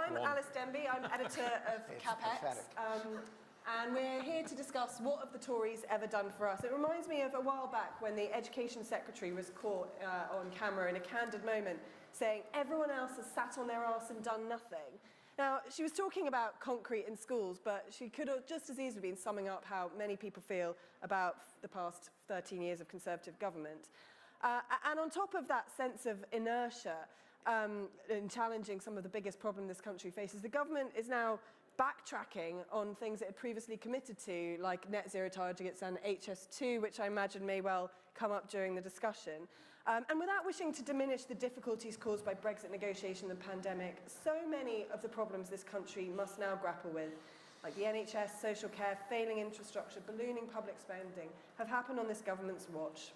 I'm Alys Denby. I'm editor of CapX. And we're here to discuss what have the Tories ever done for us. It reminds me of a while back when the Education Secretary was caught on camera in a candid moment saying everyone else has sat on their arse and done nothing. Now, she was talking about concrete in schools, but she could have just as easily been summing up how many people feel about the past 13 years of Conservative government. And on top of that sense of inertia in challenging some of the biggest problems this country faces, the government is now backtracking on things it had previously committed to, like net zero targets and HS2, which I imagine may well come up during the discussion. And without wishing to diminish the difficulties caused by Brexit negotiation and the pandemic, so many of the problems this country must now grapple with, like the NHS, social care, failing infrastructure, ballooning public spending, have happened on this government's watch.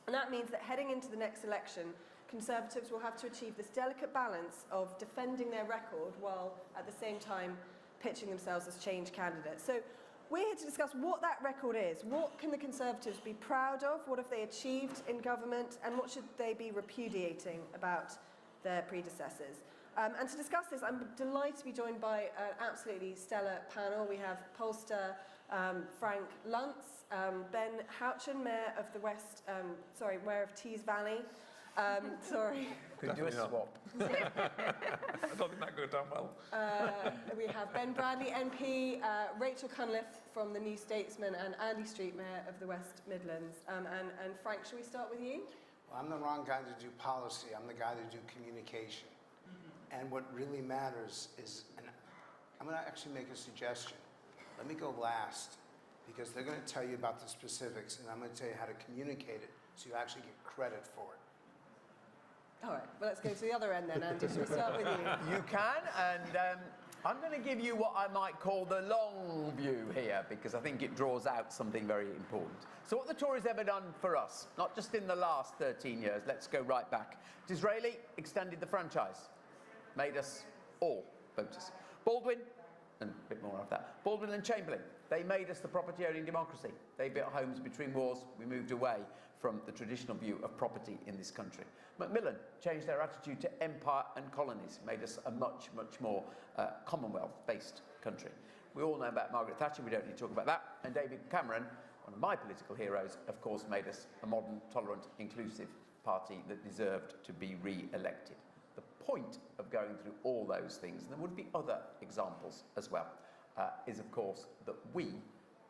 And that means that heading into the next election, Conservatives will have to achieve this delicate balance of defending their record while at the same time pitching themselves as change candidates. So we're here to discuss what that record is. What can the Conservatives be proud of? What have they achieved in government? And what should they be repudiating about their predecessors? And to discuss this, I'm delighted to be joined by an absolutely stellar panel. We have pollster Frank Luntz, Ben Houchen, Mayor of the Mayor of Tees Valley. Sorry. Could do a swap. I don't think that could have done well. We have Ben Bradley, MP, Rachel Cunliffe from the New Statesman, and Andy Street, Mayor of the West Midlands. And Frank, shall we start with you? Well, I'm the wrong guy to do policy. I'm the guy to do communication. And what really matters is, and I'm going to actually make a suggestion. Let me go last, because they're going to tell you about the specifics, and I'm going to tell you how to communicate it so you actually get credit for it. All right, well, let's go to the other end then, Andy. Shall we start with you? You can, and I'm going to give you what I might call the long view here, because I think it draws out something very important. So what the Tories ever done for us, not just in the last 13 years, let's go right back. Disraeli extended the franchise, made us all voters. Baldwin, and a bit more of that, Baldwin and Chamberlain, they made us the property-owning democracy. They built homes between wars. We moved away from the traditional view of property in this country. Macmillan changed their attitude to empire and colonies, made us a much, much more Commonwealth-based country. We all know about Margaret Thatcher, we don't need to talk about that. And David Cameron, one of my political heroes, of course, made us a modern, tolerant, inclusive party that deserved to be re-elected. The point of going through all those things, and there would be other examples as well, is of course that we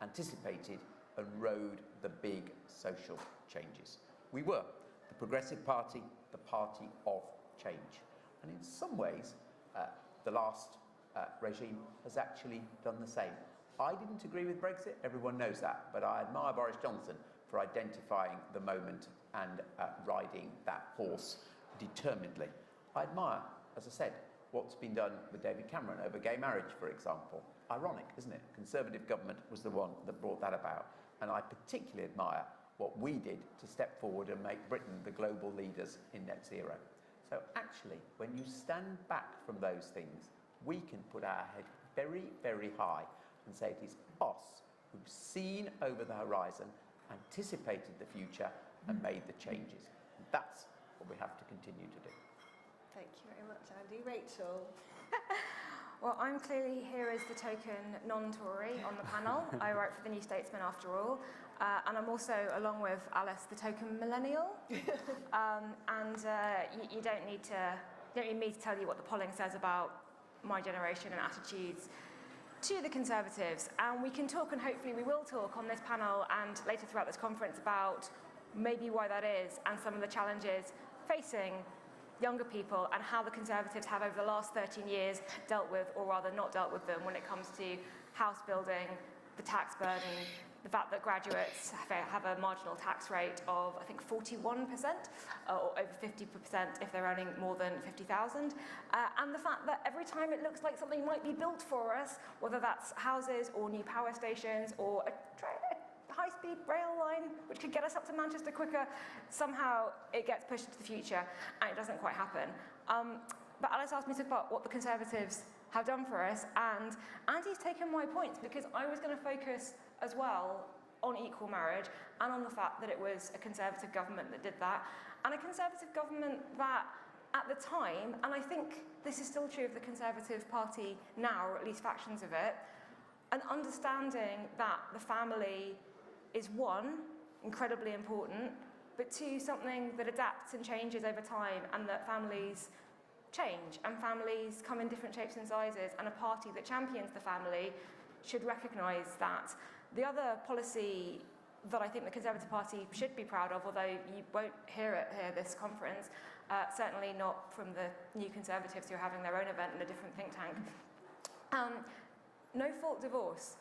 anticipated and rode the big social changes. We were the Progressive Party, the party of change. And in some ways, the last regime has actually done the same. I didn't agree with Brexit, everyone knows that, but I admire Boris Johnson for identifying the moment and riding that horse determinedly. I admire, as I said, what's been done with David Cameron over gay marriage, for example. Ironic, isn't it? Conservative government was the one that brought that about. And I particularly admire what we did to step forward and make Britain the global leaders in net zero. So actually, when you stand back from those things, we can put our head very, very high and say it is us who've seen over the horizon, anticipated the future, and made the changes. And that's what we have to continue to do. Thank you very much, Andy. Rachel? Well, I'm clearly here as the token non-Tory on the panel. I write for the New Statesman after all. And I'm also, along with Alys, the token millennial. You don't need me to tell you what the polling says about my generation and attitudes to the Conservatives. And we can talk, and hopefully we will talk on this panel and later throughout this conference about maybe why that is and some of the challenges facing younger people and how the Conservatives have over the last 13 years dealt with, or rather not dealt with them, when it comes to house building, the tax burden, the fact that graduates have a marginal tax rate of, I think, 41%, or over 50% if they're earning more than 50,000, and the fact that every time it looks like something might be built for us, whether that's houses or new power stations or a high-speed rail line, which could get us up to Manchester quicker, somehow it gets pushed into the future, and it doesn't quite happen. But Alys asked me to talk about what the Conservatives have done for us, and Andy's taken my points, because I was going to focus as well on equal marriage and on the fact that it was a Conservative government that did that, and a Conservative government that at the time, and I think this is still true of the Conservative Party now, or at least factions of it, an understanding that the family is, one, incredibly important, but two, something that adapts and changes over time, and that families change and families come in different shapes and sizes, and a party that champions the family should recognise that. The other policy that I think the Conservative Party should be proud of, although you won't hear it here this conference, certainly not from the New Conservatives who are having their own event in a different think tank, no-fault divorce.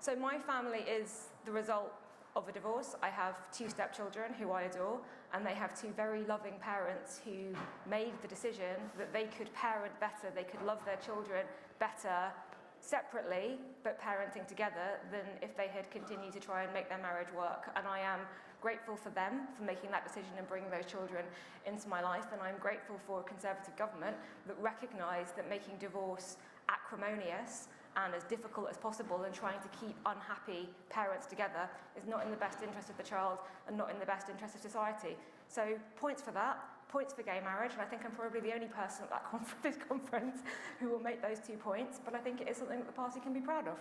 So my family is the result of a divorce. I have 2 stepchildren who I adore, and they have 2 very loving parents who made the decision that they could parent better, they could love their children better separately, but parenting together, than if they had continued to try and make their marriage work. And I am grateful for them for making that decision and bringing those children into my life, and I'm grateful for a Conservative government that recognised that making divorce acrimonious and as difficult as possible and trying to keep unhappy parents together is not in the best interest of the child and not in the best interest of society. So points for that, points for gay marriage, and I think I'm probably the only person at that this conference who will make those 2 points, but I think it is something that the party can be proud of.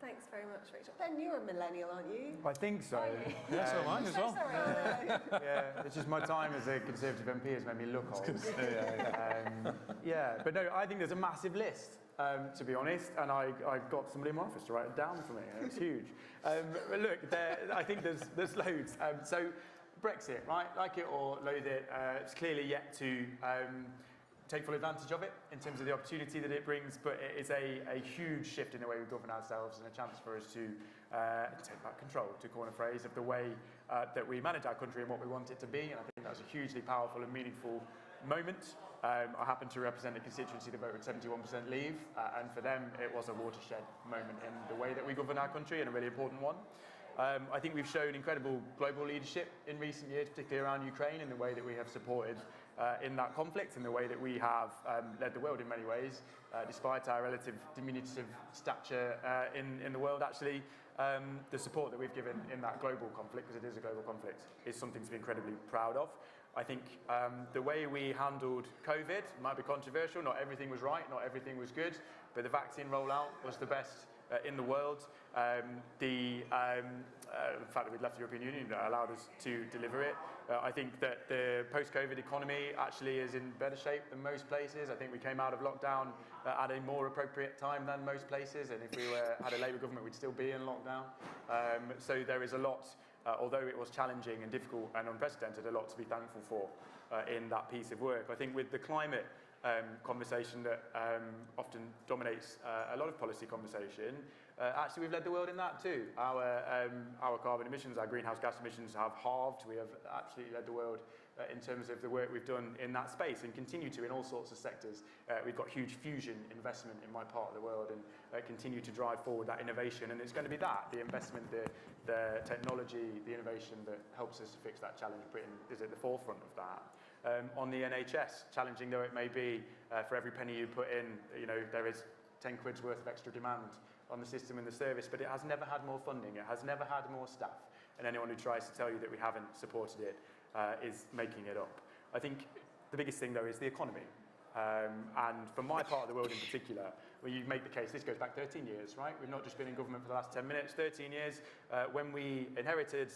Thanks very much, Rachel. Ben, you're a millennial, aren't you? I think so. Yeah, so am I as well. Yeah, it's just my time as a Conservative MP has made me look old. But no, I think there's a massive list, to be honest, and I got somebody in my office to write it down for me, and it's huge. But look, I think there's loads. So Brexit, right? Like it or loathe it, it's clearly yet to take full advantage of it in terms of the opportunity that it brings, but it is a huge shift in the way we govern ourselves and a chance for us to take back control, to coin a phrase, of the way that we manage our country and what we want it to be, and I think that's a hugely powerful and meaningful moment. I happen to represent a constituency that voted 71% leave, and for them it was a watershed moment in the way that we govern our country, and a really important one. I think we've shown incredible global leadership in recent years, particularly around Ukraine, in the way that we have supported in that conflict, in the way that we have led the world in many ways, despite our relative diminutive stature in the world. Actually, the support that we've given in that global conflict, because it is a global conflict, is something to be incredibly proud of. I think the way we handled COVID might be controversial. Not everything was right, not everything was good, but the vaccine rollout was the best in the world. The fact that we'd left the European Union allowed us to deliver it. I think that the post-COVID economy actually is in better shape than most places. I think we came out of lockdown at a more appropriate time than most places, and if we had a Labour government, we'd still be in lockdown. So there is a lot, although it was challenging and difficult and unprecedented, a lot to be thankful for in that piece of work. I think with the climate conversation that often dominates a lot of policy conversation, actually we've led the world in that too. Our carbon emissions, our greenhouse gas emissions have halved. We have absolutely led the world in terms of the work we've done in that space, and continue to in all sorts of sectors. We've got huge fusion investment in my part of the world, and continue to drive forward that innovation, and it's going to be that, the investment, the technology, the innovation that helps us to fix that challenge. Britain is at the forefront of that. On the NHS, challenging though it may be, for every penny you put in, there is 10 quid's worth of extra demand on the system and the service, but it has never had more funding, it has never had more staff, and anyone who tries to tell you that we haven't supported it is making it up. I think the biggest thing though is the economy, and for my part of the world in particular, when you make the case, this goes back 13 years, right? We've not just been in government for the last 10 minutes, 13 years. When we inherited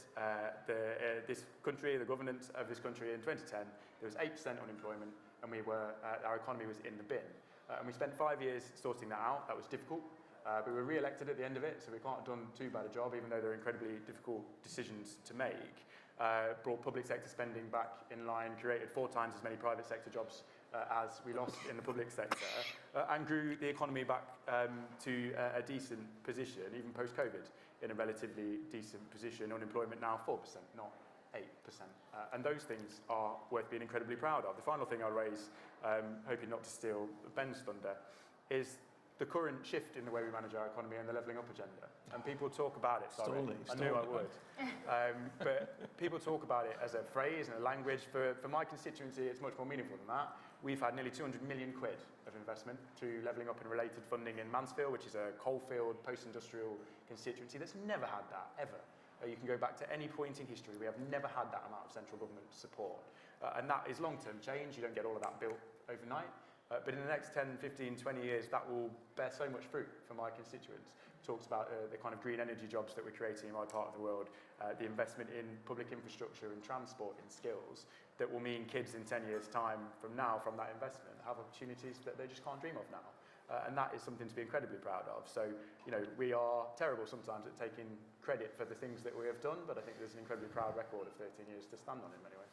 this country, the governance of this country in 2010, there was 8% unemployment, and our economy was in the bin. And we spent 5 years sorting that out. That was difficult. We were re-elected at the end of it, so we can't have done too bad a job, even though they're incredibly difficult decisions to make. Brought public sector spending back in line, created 4 times as many private sector jobs as we lost in the public sector, and grew the economy back to a decent position, even post-COVID, in a relatively decent position. Unemployment now 4%, not 8%. And those things are worth being incredibly proud of. The final thing I'll raise, hoping not to steal Ben's thunder, is the current shift in the way we manage our economy and the levelling up agenda. And people talk about it, sorry, I knew I would. But people talk about it as a phrase and a language. For my constituency, it's much more meaningful than that. We've had nearly 200 million quid of investment through levelling up and related funding in Mansfield, which is a coalfield, post-industrial constituency that's never had that, ever. You can go back to any point in history, we have never had that amount of central government support. And that is long-term change. You don't get all of that built overnight. But in the next 10, 15, 20 years, that will bear so much fruit for my constituents. Talks about the kind of green energy jobs that we're creating in my part of the world, the investment in public infrastructure and transport and skills that will mean kids in 10 years' time from now, from that investment, have opportunities that they just can't dream of now. And that is something to be incredibly proud of. So, you know, we are terrible sometimes at taking credit for the things that we have done, but I think there's an incredibly proud record of 13 years to stand on in many ways.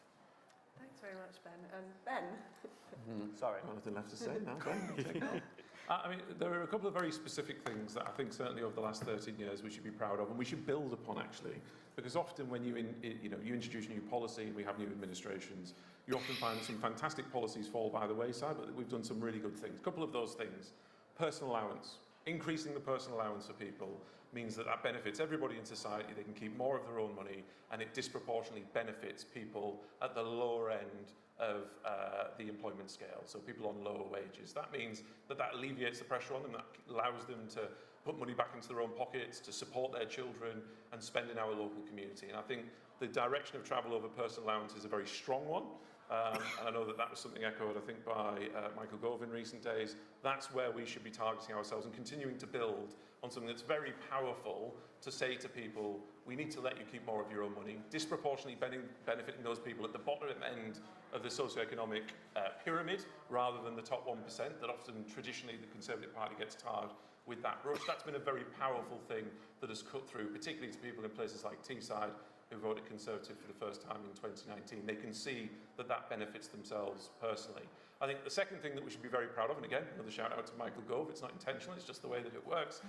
Thanks very much, Ben. And Ben? Sorry. Nothing left to say now, Ben. I mean, there are a couple of very specific things that I think certainly over the last 13 years we should be proud of, and we should build upon actually, because often when you introduce new policy and we have new administrations, you often find some fantastic policies fall by the wayside, but we've done some really good things. A couple of those things: personal allowance. Increasing the personal allowance for people means that benefits everybody in society. They can keep more of their own money, and it disproportionately benefits people at the lower end of the employment scale, so people on lower wages. That means that alleviates the pressure on them, that allows them to put money back into their own pockets, to support their children and spend in our local community. And I think the direction of travel over personal allowance is a very strong one. And I know that was something echoed, I think, by Michael Gove in recent days. That's where we should be targeting ourselves and continuing to build on something that's very powerful to say to people, we need to let you keep more of your own money, disproportionately benefiting those people at the bottom end of the socioeconomic pyramid rather than the top 1% that often traditionally the Conservative Party gets tarred with that brush. That's been a very powerful thing that has cut through, particularly to people in places like Teesside who voted Conservative for the first time in 2019. They can see that benefits themselves personally. I think the second thing that we should be very proud of, and again, another shout out to Michael Gove, it's not intentional, it's just the way that it works,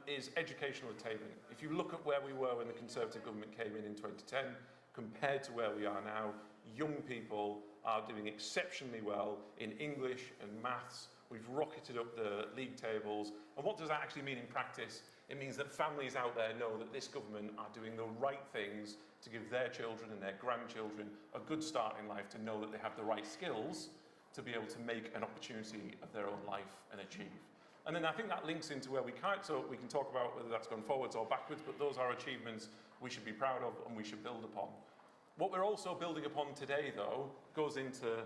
is educational attainment. If you look at where we were when the Conservative government came in 2010, compared to where we are now, young people are doing exceptionally well in English and maths. We've rocketed up the league tables. And what does that actually mean in practice? It means that families out there know that this government are doing the right things to give their children and their grandchildren a good start in life, to know that they have the right skills to be able to make an opportunity of their own life and achieve. And then I think that links into where we can talk about whether that's gone forwards or backwards, but those are achievements we should be proud of and we should build upon. What we're also building upon today, though, goes into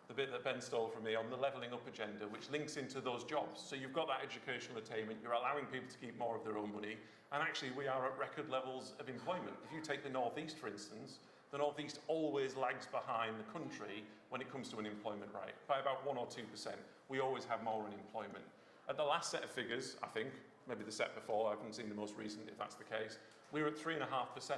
the bit that Ben stole from me on the levelling up agenda, which links into those jobs. So you've got that educational attainment, you're allowing people to keep more of their own money, and actually we are at record levels of employment. If you take the North East, for instance, the North East always lags behind the country when it comes to unemployment rate, by about 1 or 2%. We always have more unemployment. At the last set of figures, I think, maybe the set before, I haven't seen the most recent if that's the case, we were at 3.5%.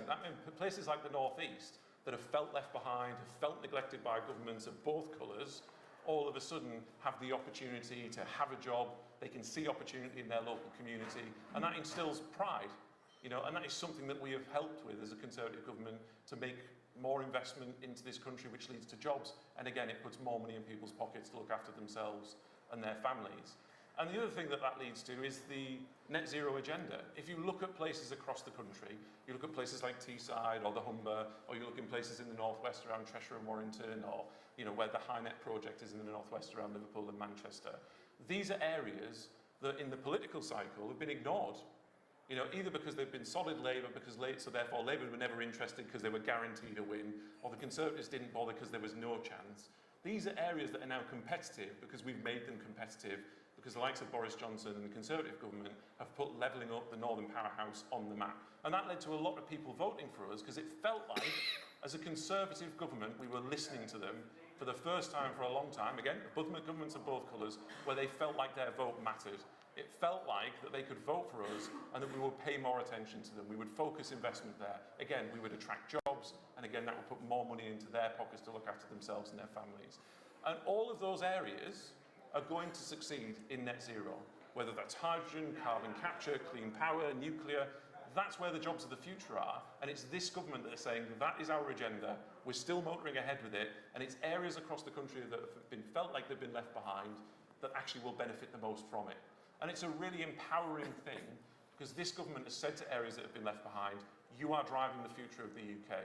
That means places like the North East that have felt left behind, have felt neglected by governments of both colours, all of a sudden have the opportunity to have a job, they can see opportunity in their local community, and that instills pride, and that is something that we have helped with as a Conservative government to make more investment into this country, which leads to jobs, and again, it puts more money in people's pockets to look after themselves and their families. And the other thing that leads to is the net zero agenda. If you look at places across the country, you look at places like Teesside or the Humber, or you look in places in the northwest around Cheshire and Warrington, or where the HyNet project is in the northwest around Liverpool and Manchester. These are areas that in the political cycle have been ignored. Either because they've been solid Labour, so therefore Labour were never interested because they were guaranteed a win, or the Conservatives didn't bother because there was no chance. These are areas that are now competitive because we've made them competitive, because the likes of Boris Johnson and the Conservative government have put levelling up the Northern Powerhouse on the map. And that led to a lot of people voting for us, because it felt like, as a Conservative government, we were listening to them for the first time for a long time, again, governments of both colours, where they felt like their vote mattered. It felt like that they could vote for us and that we would pay more attention to them. We would focus investment there. Again, we would attract jobs, and again, that would put more money into their pockets to look after themselves and their families. And all of those areas are going to succeed in net zero, whether that's hydrogen, carbon capture, clean power, nuclear. That's where the jobs of the future are, and it's this government that is saying that is our agenda. We're still motoring ahead with it, and it's areas across the country that have felt like they've been left behind that actually will benefit the most from it. And it's a really empowering thing, because this government has said to areas that have been left behind, you are driving the future of the UK.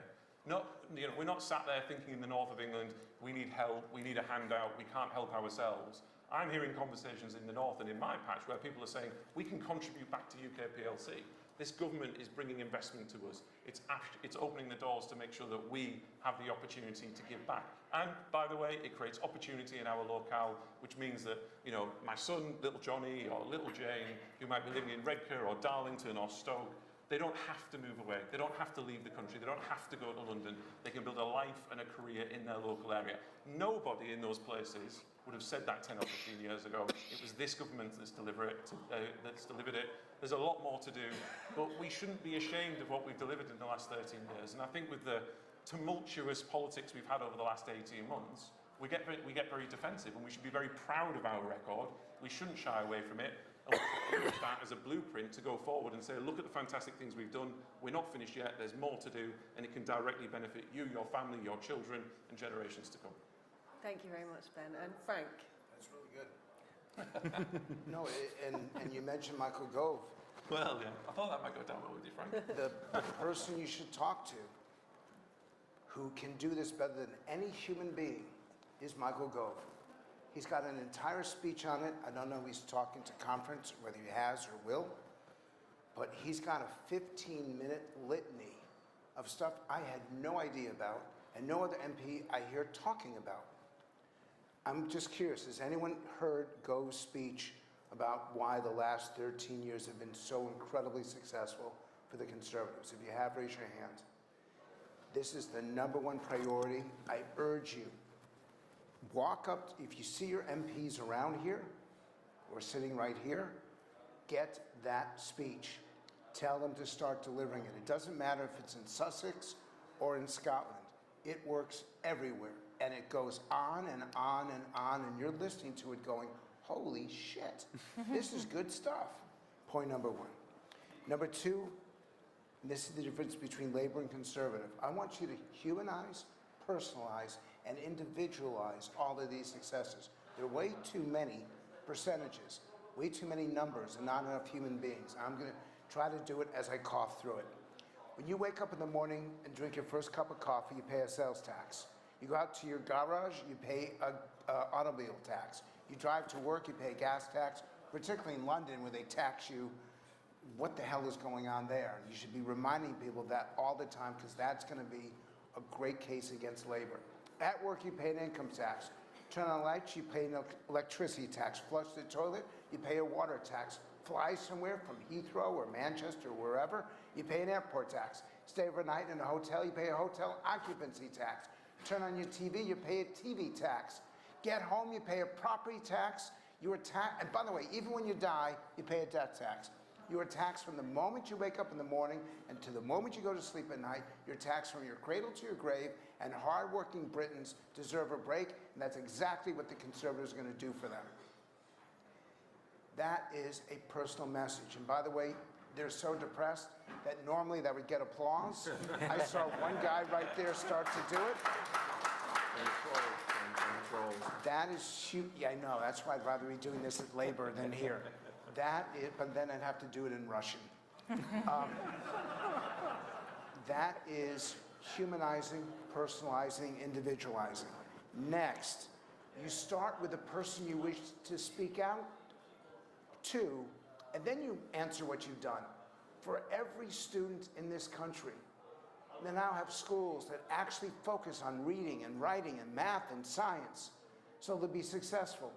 We're not sat there thinking in the north of England, we need help, we need a handout, we can't help ourselves. I'm hearing conversations in the north and in my patch where people are saying, we can contribute back to UK PLC. This government is bringing investment to us. It's opening the doors to make sure that we have the opportunity to give back. And by the way, it creates opportunity in our locale, which means that, you know, my son, little Johnny or little Jane, who might be living in Redcar or Darlington or Stoke, they don't have to move away. They don't have to leave the country. They don't have to go to London. They can build a life and a career in their local area. Nobody in those places would have said that 10 or 15 years ago. It was this government that's delivered it. There's a lot more to do, but we shouldn't be ashamed of what we've delivered in the last 13 years. And I think with the tumultuous politics we've had over the last 18 months, we get very defensive, and we should be very proud of our record. We shouldn't shy away from it. And we should use that as a blueprint to go forward and say, look at the fantastic things we've done. We're not finished yet. There's more to do, and it can directly benefit you, your family, your children, and generations to come. Thank you very much, Ben. And Frank? That's really good. No, and you mentioned Michael Gove. Well, yeah, I thought that might go down well with you, Frank. The person you should talk to who can do this better than any human being is Michael Gove. He's got an entire speech on it. I don't know if he's talking to conference, whether he has or will, but he's got a 15-minute litany of stuff I had no idea about and no other MP I hear talking about. I'm just curious, has anyone heard Gove's speech about why the last 13 years have been so incredibly successful for the Conservatives? If you have, raise your hand. This is the #1 priority. I urge you, walk up, if you see your MPs around here, or sitting right here, get that speech. Tell them to start delivering it. It doesn't matter if it's in Sussex or in Scotland. It works everywhere. And it goes on and on and on, and you're listening to it going, holy shit, this is good stuff. Point #1. #2, and this is the difference between Labour and Conservative. I want you to humanize, personalize, and individualize all of these successes. There are way too many percentages, way too many numbers, and not enough human beings. I'm going to try to do it as I cough through it. When you wake up in the morning and drink your first cup of coffee, you pay a sales tax. You go out to your garage, you pay an automobile tax. You drive to work, you pay a gas tax, particularly in London where they tax you. What the hell is going on there? You should be reminding people of that all the time, because that's going to be a great case against Labour. At work, you pay an income tax. Turn on lights, you pay an electricity tax. Flush the toilet, you pay a water tax. Fly somewhere from Heathrow or Manchester or wherever, you pay an airport tax. Stay overnight in a hotel, you pay a hotel occupancy tax. Turn on your TV, you pay a TV tax. Get home, you pay a property tax. You are taxed, and by the way, even when you die, you pay a death tax. You are taxed from the moment you wake up in the morning and to the moment you go to sleep at night. You're taxed from your cradle to your grave, and hardworking Britons deserve a break, and that's exactly what the Conservatives are going to do for them. That is a personal message. And by the way, they're so depressed that normally that would get applause. I saw one guy right there start to do it. That is huge. Yeah, I know. That's why I'd rather be doing this at Labour than here. That is, but then I'd have to do it in Russian. That is humanizing, personalizing, individualizing. Next, you start with the person you wish to speak out to, and then you answer what you've done. For every student in this country, they now have schools that actually focus on reading and writing and math and science, so they'll be successful.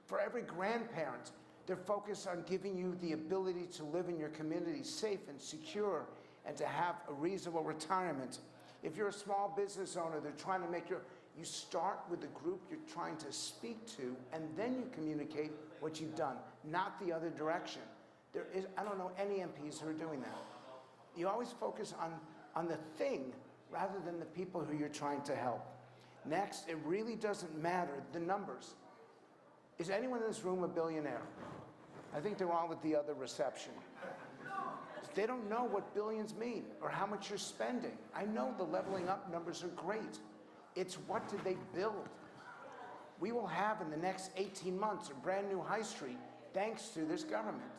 For every grandparent, they're focused on giving you the ability to live in your community safe and secure and to have a reasonable retirement. If you're a small business owner, they're trying to make you start with the group you're trying to speak to, and then you communicate what you've done, not the other direction. I don't know any MPs who are doing that. You always focus on the thing rather than the people who you're trying to help. Next, it really doesn't matter the numbers. Is anyone in this room a billionaire? I think they're all at the other reception. They don't know what billions mean or how much you're spending. I know the leveling up numbers are great. It's what did they build? We will have in the next 18 months a brand new high street thanks to this government.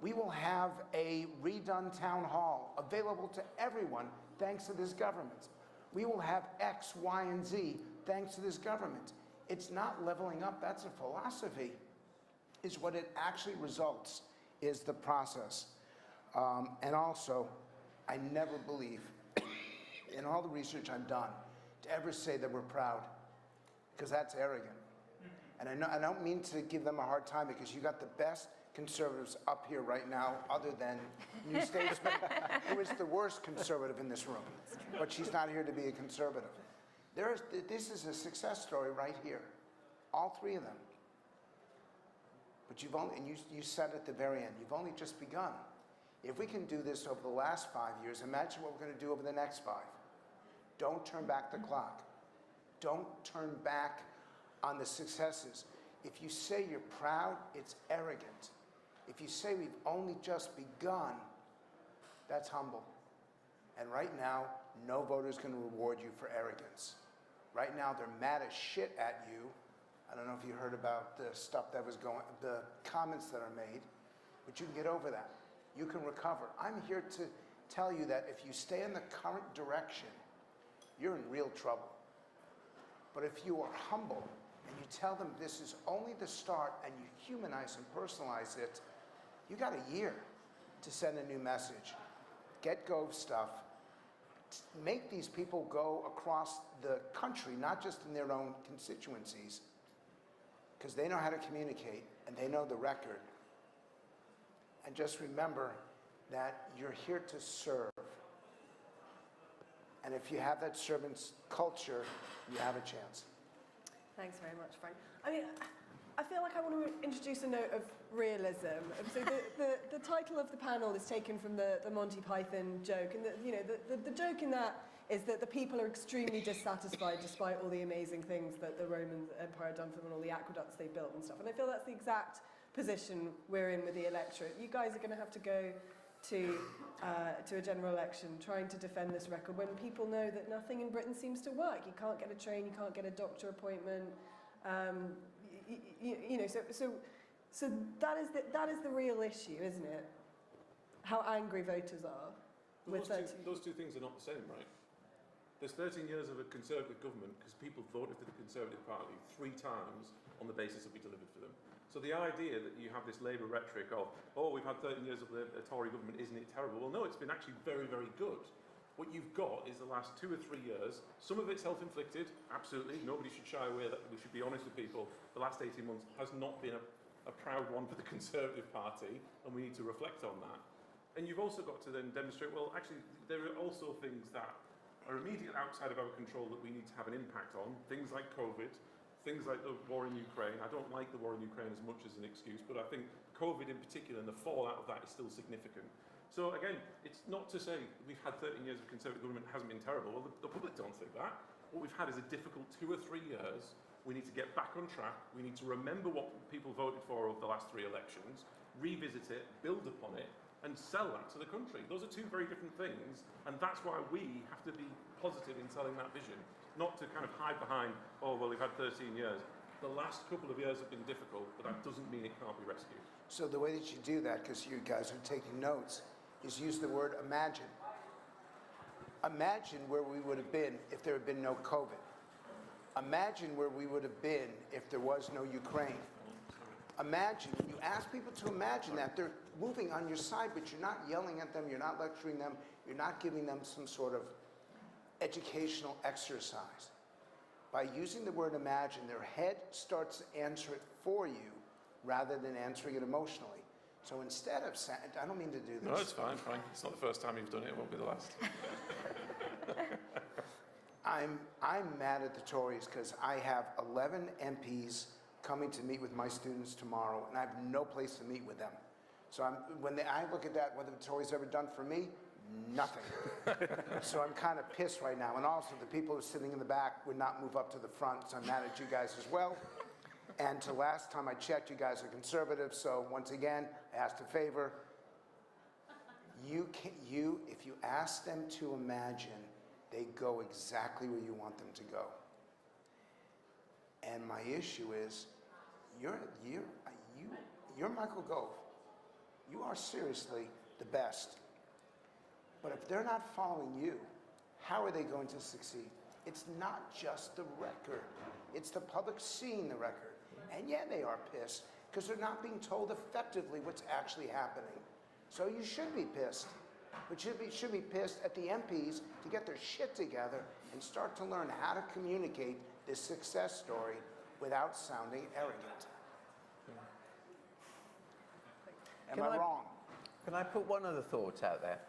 We will have a redone town hall available to everyone thanks to this government. We will have X, Y, and Z thanks to this government. It's not leveling up, that's a philosophy. Is what it actually results is the process. And also, I never believe, in all the research I've done, to ever say that we're proud, because that's arrogant. And I don't mean to give them a hard time, because you got the best conservatives up here right now, other than New Statesman, who is the worst conservative in this room. But she's not here to be a conservative. This is a success story right here. All three of them. But you've only, and you said at the very end, you've only just begun. If we can do this over the last 5 years, imagine what we're going to do over the next 5. Don't turn back the clock. Don't turn back on the successes. If you say you're proud, it's arrogant. If you say we've only just begun, that's humble. And right now, no voter is going to reward you for arrogance. Right now, they're mad as shit at you. I don't know if you heard about the stuff that was going, the comments that are made, but you can get over that. You can recover. I'm here to tell you that if you stay in the current direction, you're in real trouble. But if you are humble and you tell them this is only the start and you humanize and personalize it, you got a year to send a new message. Get go stuff. Make these people go across the country, not just in their own constituencies, because they know how to communicate and they know the record. And just remember that you're here to serve. And if you have that servant's culture, you have a chance. Thanks very much, Frank. I mean, I feel like I want to introduce a note of realism. So the title of the panel is taken from the Monty Python joke, and the joke in that is that the people are extremely dissatisfied despite all the amazing things that the Roman Empire had done for them and all the aqueducts they built and stuff. And I feel that's the exact position we're in with the electorate. You guys are going to have to go to a general election trying to defend this record when people know that nothing in Britain seems to work. You can't get a train, you can't get a doctor appointment. So that is the real issue, isn't it? How angry voters are. Those two things are not the same, right? There's 13 years of a Conservative government because people voted for the Conservative Party 3 times on the basis that we delivered for them. So the idea that you have this Labour rhetoric of, oh, we've had 13 years of a Tory government, isn't it terrible? Well, no, it's been actually very, very good. What you've got is the last 2 or 3 years, some of it's self-inflicted, absolutely. Nobody should shy away, that we should be honest with people. The last 18 months has not been a proud one for the Conservative Party, and we need to reflect on that. And you've also got to then demonstrate, well, actually, there are also things that are immediately outside of our control that we need to have an impact on, things like COVID, things like the war in Ukraine. I don't like the war in Ukraine as much as an excuse, but I think COVID in particular and the fallout of that is still significant. So again, it's not to say we've had 13 years of Conservative government hasn't been terrible. Well, the public don't think that. What we've had is a difficult 2 or 3 years. We need to get back on track. We need to remember what people voted for over the last 3 elections, revisit it, build upon it, and sell that to the country. Those are 2 very different things, and that's why we have to be positive in selling that vision, not to kind of hide behind, oh, well, we've had 13 years. The last couple of years have been difficult, but that doesn't mean it can't be rescued. So the way that you do that, because you guys are taking notes, is use the word imagine. Imagine where we would have been if there had been no COVID. Imagine where we would have been if there was no Ukraine. Imagine, you ask people to imagine that they're moving on your side, but you're not yelling at them, you're not lecturing them, you're not giving them some sort of educational exercise. By using the word imagine, their head starts to answer it for you rather than answering it emotionally. So instead of saying, I don't mean to do this. No, it's fine, Frank. It's not the first time you've done it, it won't be the last. I'm mad at the Tories because I have 11 MPs coming to meet with my students tomorrow, and I have no place to meet with them. So when I look at that, what have the Tories ever done for me? Nothing. So I'm kind of pissed right now. And also, the people who are sitting in the back would not move up to the front, so I'm mad at you guys as well. And to last time I checked, you guys are conservative, so once again, I asked a favor. If you ask them to imagine, they go exactly where you want them to go. And my issue is, you're Michael Gove. You are seriously the best. But if they're not following you, how are they going to succeed? It's not just the record. It's the public seeing the record. And yeah, they are pissed because they're not being told effectively what's actually happening. So you should be pissed. But you should be pissed at the MPs to get their shit together and start to learn how to communicate this success story without sounding arrogant. Am I wrong? Can I put one other thought out there?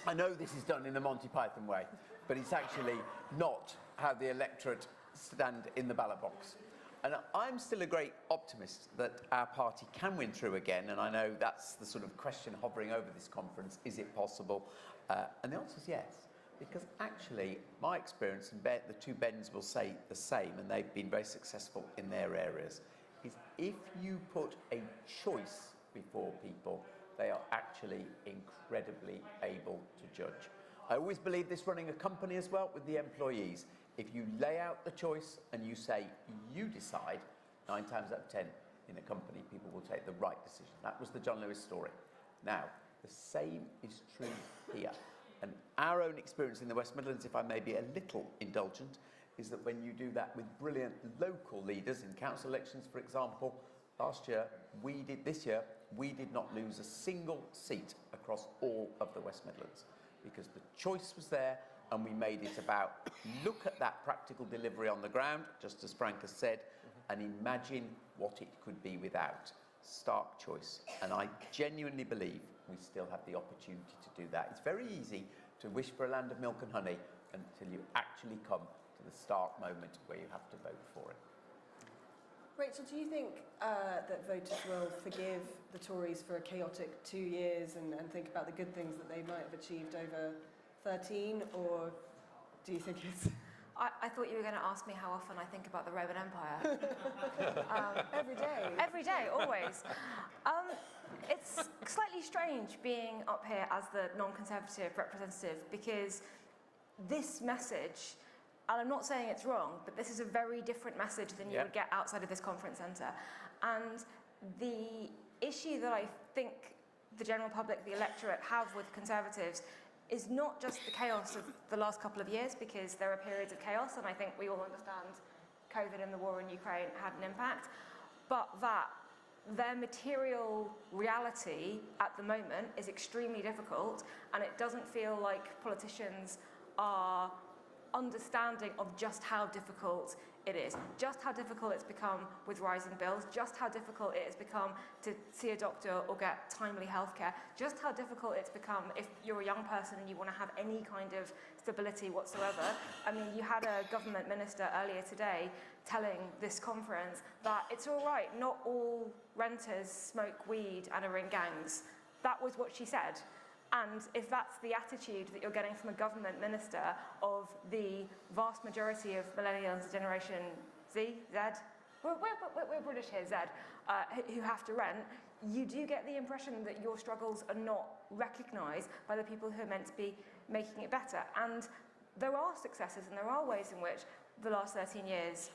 I know this is done in the Monty Python way, but it's actually not how the electorate stand in the ballot box. And I'm still a great optimist that our party can win through again, and I know that's the sort of question hovering over this conference, is it possible? And the answer is yes, because actually my experience, and the two Bens will say the same, and they've been very successful in their areas, is if you put a choice before people, they are actually incredibly able to judge. I always believe this running a company as well with the employees. If you lay out the choice and you say, you decide, 9 times out of 10 in a company, people will take the right decision. That was the John Lewis story. Now, the same is true here. And our own experience in the West Midlands, if I may be a little indulgent, is that when you do that with brilliant local leaders in council elections, for example, this year, we did not lose a single seat across all of the West Midlands because the choice was there and we made it about look at that practical delivery on the ground, just as Frank has said, and imagine what it could be without. Stark choice. And I genuinely believe we still have the opportunity to do that. It's very easy to wish for a land of milk and honey until you actually come to the stark moment where you have to vote for it. Rachel, do you think that voters will forgive the Tories for a chaotic 2 years and think about the good things that they might have achieved over 13, or do you think it's... I thought you were going to ask me how often I think about the Roman Empire. Every day. Every day, always. It's slightly strange being up here as the non-Conservative representative because this message, and I'm not saying it's wrong, but this is a very different message than you would get outside of this conference centre. And the issue that I think the general public, the electorate, have with Conservatives is not just the chaos of the last couple of years, because there are periods of chaos, and I think we all understand COVID and the war in Ukraine had an impact, but that their material reality at the moment is extremely difficult, and it doesn't feel like politicians are understanding of just how difficult it is, just how difficult it's become with rising bills, just how difficult it has become to see a doctor or get timely healthcare, just how difficult it's become if you're a young person and you want to have any kind of stability whatsoever. I mean, you had a government minister earlier today telling this conference that it's all right, not all renters smoke weed and are in gangs. That was what she said. And if that's the attitude that you're getting from a government minister of the vast majority of millennials, Generation Z, we're British here, Z, who have to rent, you do get the impression that your struggles are not recognised by the people who are meant to be making it better. And there are successes and there are ways in which the last 13 years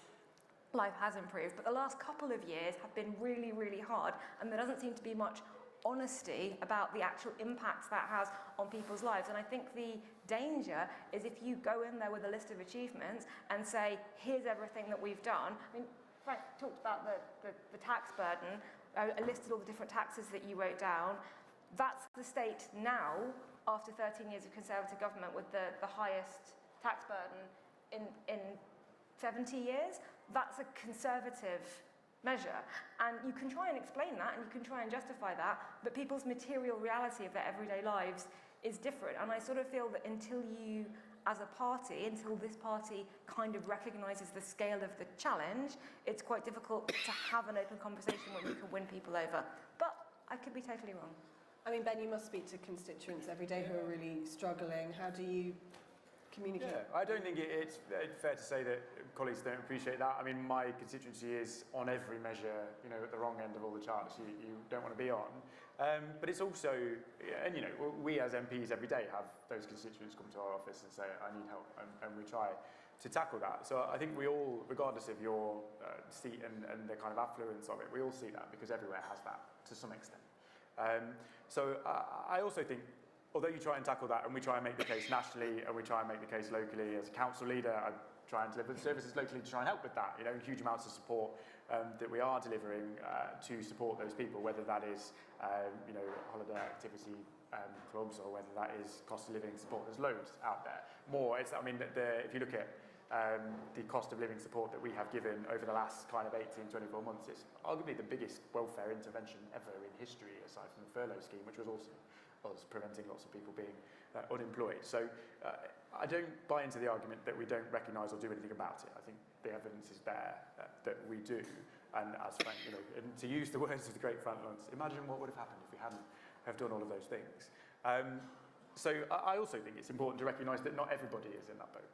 life has improved, but the last couple of years have been really, really hard, and there doesn't seem to be much honesty about the actual impacts that has on people's lives. And I think the danger is if you go in there with a list of achievements and say, here's everything that we've done. I mean, Frank talked about the tax burden. I listed all the different taxes that you wrote down. That's the state now, after 13 years of Conservative government, with the highest tax burden in 70 years. That's a Conservative measure, and you can try and explain that and you can try and justify that, but people's material reality of their everyday lives is different. And I sort of feel that until you, as a party, until this party kind of recognises the scale of the challenge, it's quite difficult to have an open conversation where you can win people over. But I could be totally wrong. I mean, Ben, you must speak to constituents every day who are really struggling. How do you communicate? Yeah, I don't think it's fair to say that colleagues don't appreciate that. I mean, my constituency is on every measure, you know, at the wrong end of all the charts you don't want to be on. But it's also, and you know, we as MPs every day have those constituents come to our office and say, I need help, and we try to tackle that. So I think we all, regardless of your seat and the kind of affluence of it, we all see that because everywhere has that to some extent. So I also think, although you try and tackle that, and we try and make the case nationally, and we try and make the case locally, as a council leader, I try and deliver the services locally to try and help with that. You know, huge amounts of support that we are delivering to support those people, whether that is holiday activity clubs or whether that is cost of living support. There's loads out there. If you look at the cost of living support that we have given over the last kind of 18, 24 months, it's arguably the biggest welfare intervention ever in history, aside from the furlough scheme, which was also us preventing lots of people being unemployed. So I don't buy into the argument that we don't recognise or do anything about it. I think the evidence is there that we do. And as Frank, and to use the words of the great Frank Luntz, imagine what would have happened if we hadn't have done all of those things. So I also think it's important to recognise that not everybody is in that boat.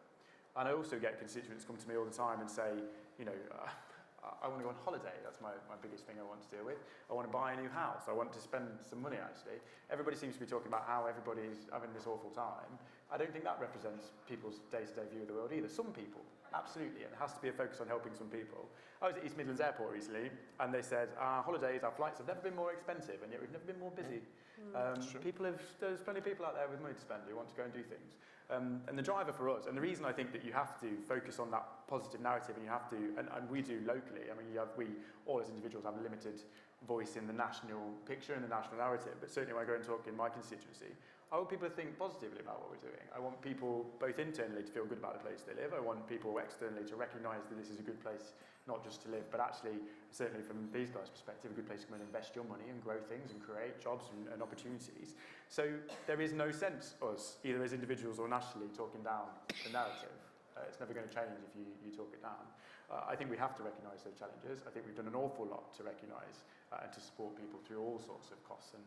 And I also get constituents come to me all the time and say, I want to go on holiday. That's my biggest thing I want to deal with. I want to buy a new house. I want to spend some money, actually. Everybody seems to be talking about how everybody's having this awful time. I don't think that represents people's day-to-day view of the world either. Some people, absolutely, and it has to be a focus on helping some people. I was at East Midlands Airport recently, and they said, our holidays, our flights have never been more expensive, and yet we've never been more busy. There's plenty of people out there with money to spend who want to go and do things. And the driver for us, and the reason I think that you have to focus on that positive narrative, and you have to, and we do locally, we all as individuals have a limited voice in the national picture and the national narrative, but certainly when I go and talk in my constituency, I want people to think positively about what we're doing. I want people both internally to feel good about the place they live. I want people externally to recognise that this is a good place, not just to live, but actually, certainly from these guys' perspective, a good place to come and invest your money and grow things and create jobs and opportunities. So there is no sense us, either as individuals or nationally, talking down the narrative. It's never going to change if you talk it down. I think we have to recognise those challenges. I think we've done an awful lot to recognise and to support people through all sorts of costs and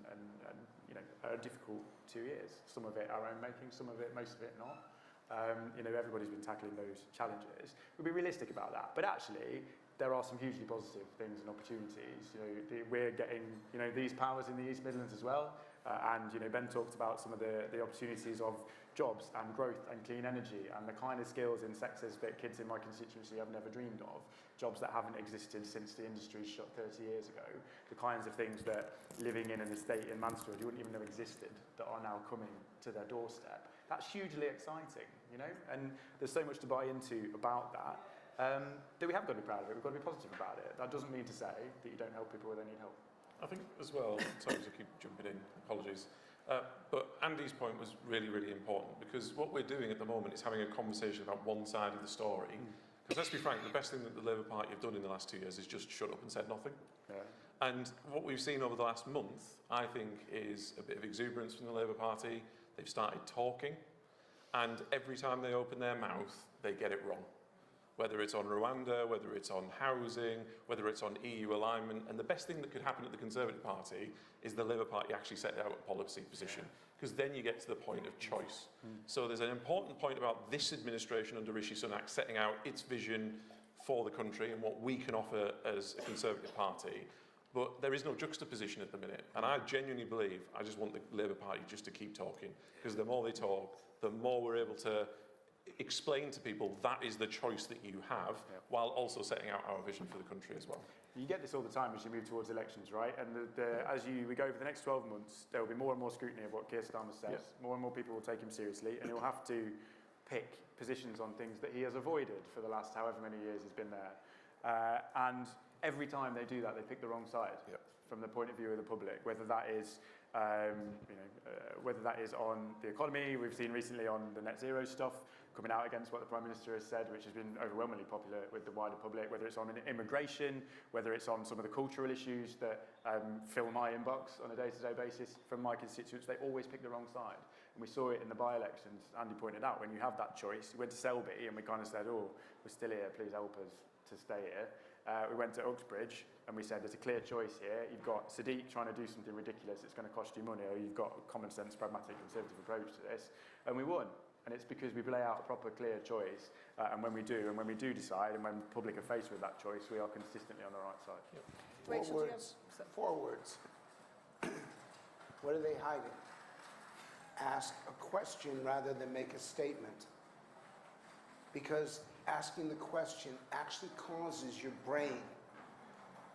a difficult 2 years. Some of it our own making, some of it, most of it not. Everybody's been tackling those challenges. We'll be realistic about that. But actually, there are some hugely positive things and opportunities. We're getting these powers in the East Midlands as well. And Ben talked about some of the opportunities of jobs and growth and clean energy and the kind of skills in sectors that kids in my constituency have never dreamed of, jobs that haven't existed since the industry shut 30 years ago, the kinds of things that living in an estate in Mansfield you wouldn't even know existed that are now coming to their doorstep. That's hugely exciting, and there's so much to buy into about that. That we have got to be proud of it, we've got to be positive about it. That doesn't mean to say that you don't help people where they need help. I think as well, sorry to keep jumping in, apologies, but Andy's point was really, really important, because what we're doing at the moment is having a conversation about one side of the story. Because let's be frank, the best thing that the Labour Party have done in the last 2 years is just shut up and said nothing. Yeah. And what we've seen over the last month, I think, is a bit of exuberance from the Labour Party. They've started talking, and every time they open their mouth, they get it wrong. Whether it's on Rwanda, whether it's on housing, whether it's on EU alignment. And the best thing that could happen at the Conservative Party is the Labour Party actually set out a policy position, because then you get to the point of choice. So there's an important point about this administration under Rishi Sunak setting out its vision for the country and what we can offer as a Conservative Party. But there is no juxtaposition at the minute. And I genuinely believe, I just want the Labour Party just to keep talking, because the more they talk, the more we're able to explain to people that is the choice that you have, while also setting out our vision for the country as well. You get this all the time as you move towards elections, right? And we go over the next 12 months, there will be more and more scrutiny of what Keir Starmer says. Yes. More and more people will take him seriously, and he'll have to pick positions on things that he has avoided for the last however many years he's been there. And every time they do that, they pick the wrong side from the point of view of the public, whether that is on the economy. We've seen recently on the net zero stuff, coming out against what the Prime Minister has said, which has been overwhelmingly popular with the wider public, whether it's on immigration, whether it's on some of the cultural issues that fill my inbox on a day-to-day basis from my constituents. They always pick the wrong side. And we saw it in the by-elections. Andy pointed out, when you have that choice, we went to Selby and we kind of said, oh, we're still here, please help us to stay here. We went to Uxbridge and we said, there's a clear choice here. You've got Sadiq trying to do something ridiculous, it's going to cost you money, or you've got a common sense, pragmatic, conservative approach to this. And we won. And it's because we lay out a proper, clear choice. And when we do decide, and when the public are faced with that choice, we are consistently on the right side. Rachel, Four words. What are they hiding? Ask a question rather than make a statement. Because asking the question actually causes your brain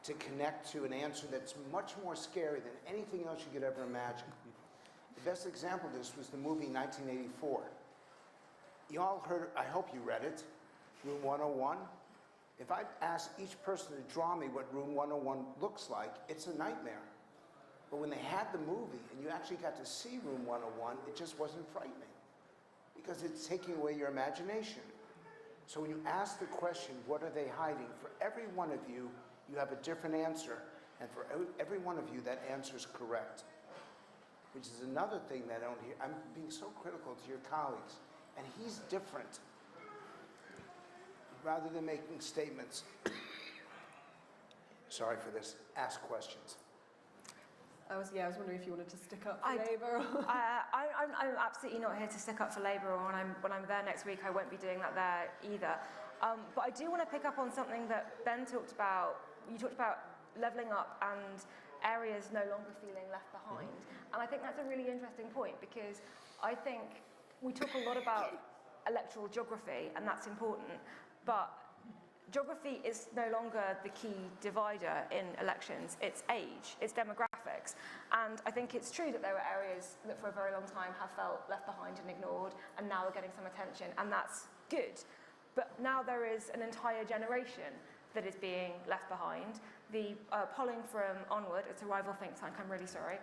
to connect to an answer that's much more scary than anything else you could ever imagine. The best example of this was the movie 1984. You all heard, I hope you read it, Room 101. If I ask each person to draw me what Room 101 looks like, it's a nightmare. But when they had the movie and you actually got to see Room 101, it just wasn't frightening because it's taking away your imagination. So when you ask the question, what are they hiding? For every one of you, you have a different answer. And for every one of you, that answer is correct. Which is another thing that I don't hear. I'm being so critical to your colleagues. And he's different. Rather than making statements, sorry for this, ask questions. I was wondering if you wanted to stick up for Labour. I'm absolutely not here to stick up for Labour, or when I'm there next week, I won't be doing that there either. But I do want to pick up on something that Ben talked about. You talked about levelling up and areas no longer feeling left behind. And I think that's a really interesting point, because I think we talk a lot about electoral geography, and that's important, but geography is no longer the key divider in elections. It's age, it's demographics. And I think it's true that there were areas that for a very long time have felt left behind and ignored, and now are getting some attention, and that's good. But now there is an entire generation that is being left behind. The polling from Onward, it's a rival think tank, I'm really sorry,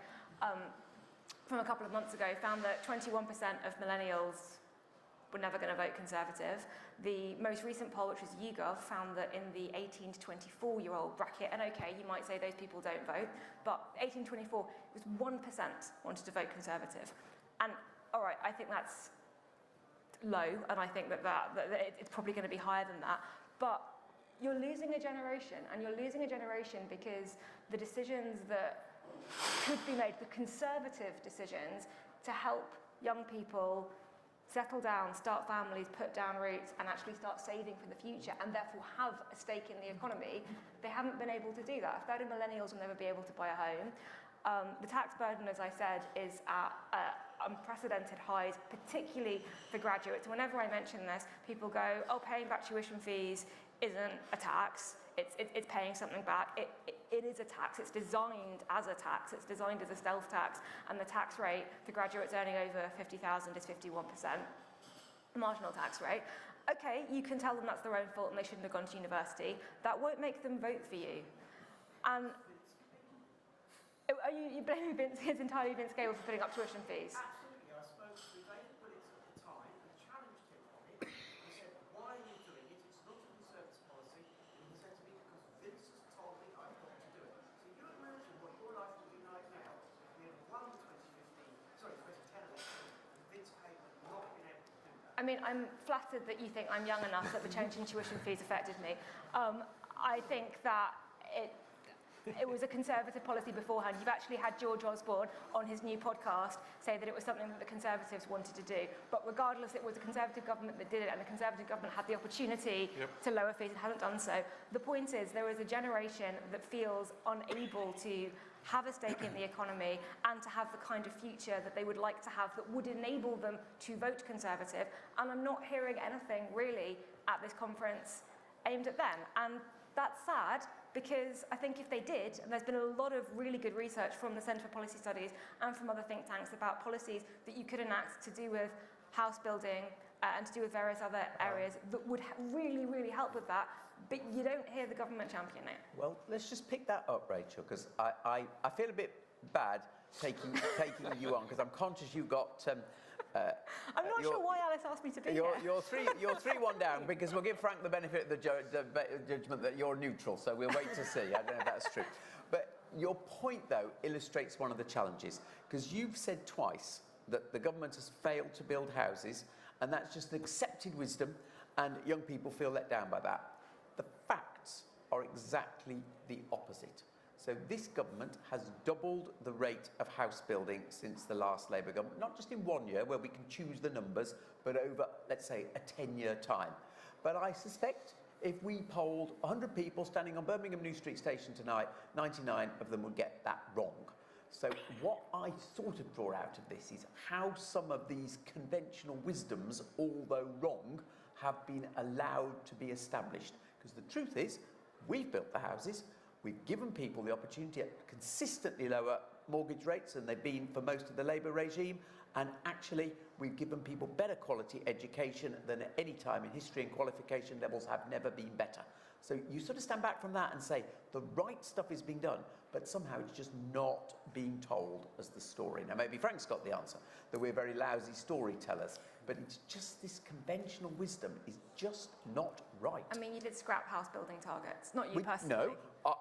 from a couple of months ago found that 21% of millennials were never going to vote Conservative. The most recent poll, which was YouGov, found that in the 18 to 24-year-old bracket, and okay, you might say those people don't vote, but 18 to 24, it was 1% wanted to vote Conservative. And all right, I think that's low, and I think that it's probably going to be higher than that. But you're losing a generation, and you're losing a generation because the decisions that could be made, the Conservative decisions to help young people settle down, start families, put down roots, and actually start saving for the future, and therefore have a stake in the economy, they haven't been able to do that. A third of millennials will never be able to buy a home. The tax burden, as I said, is at unprecedented highs, particularly for graduates. Whenever I mention this, people go, oh, paying back tuition fees isn't a tax, it's paying something back. It is a tax, it's designed as a tax, it's designed as a stealth tax, and the tax rate for graduates earning over 50,000 is 51%, the marginal tax rate. Okay, you can tell them that's their own fault and they shouldn't have gone to university. That won't make them vote for you. And are you blaming his entirely Vince Gale for putting up tuition fees? Absolutely, I spoke to the Labour politics at the time and challenged him on it. He said, why are you doing it? It's not a Conservative policy. And he said to me, because Vince has told me I've got to do it. So you imagine what your life would be like now if we had won the 2010 election and Vince Gale had not been able to do that. I mean, I'm flattered that you think I'm young enough that the change in tuition fees affected me. I think that it was a Conservative policy beforehand. You've actually had George Osborne on his new podcast say that it was something that the Conservatives wanted to do. But regardless, it was a Conservative government that did it, and the Conservative government had the opportunity to lower fees and hasn't done so. The point is, there is a generation that feels unable to have a stake in the economy and to have the kind of future that they would like to have that would enable them to vote Conservative. And I'm not hearing anything really at this conference aimed at them. And that's sad, because I think if they did, and there's been a lot of really good research from the Centre for Policy Studies and from other think tanks about policies that you could enact to do with house building and to do with various other areas that would really, really help with that, but you don't hear the government champion it. Well, let's just pick that up, Rachel, because I feel a bit bad taking you on, because I'm conscious you got... I'm not sure why Alys asked me to be here. You're 3-1 down, because we'll give Frank the benefit of the judgment that you're neutral, so we'll wait to see. I don't know if that's true. But your point, though, illustrates one of the challenges, because you've said twice that the government has failed to build houses, and that's just accepted wisdom, and young people feel let down by that. The facts are exactly the opposite. So this government has doubled the rate of house building since the last Labour government, not just in 1 year where we can choose the numbers, but over, let's say, a 10-year time. But I suspect if we polled 100 people standing on Birmingham New Street Station tonight, 99 of them would get that wrong. So what I sort of draw out of this is how some of these conventional wisdoms, although wrong, have been allowed to be established. Because the truth is, we've built the houses, we've given people the opportunity at consistently lower mortgage rates than they've been for most of the Labour regime, and actually we've given people better quality education than at any time in history, and qualification levels have never been better. So you sort of stand back from that and say, the right stuff is being done, but somehow it's just not being told as the story. Now, maybe Frank's got the answer, that we're very lousy storytellers, but it's just this conventional wisdom is just not right. I mean, you did scrap house building targets, not you personally. No,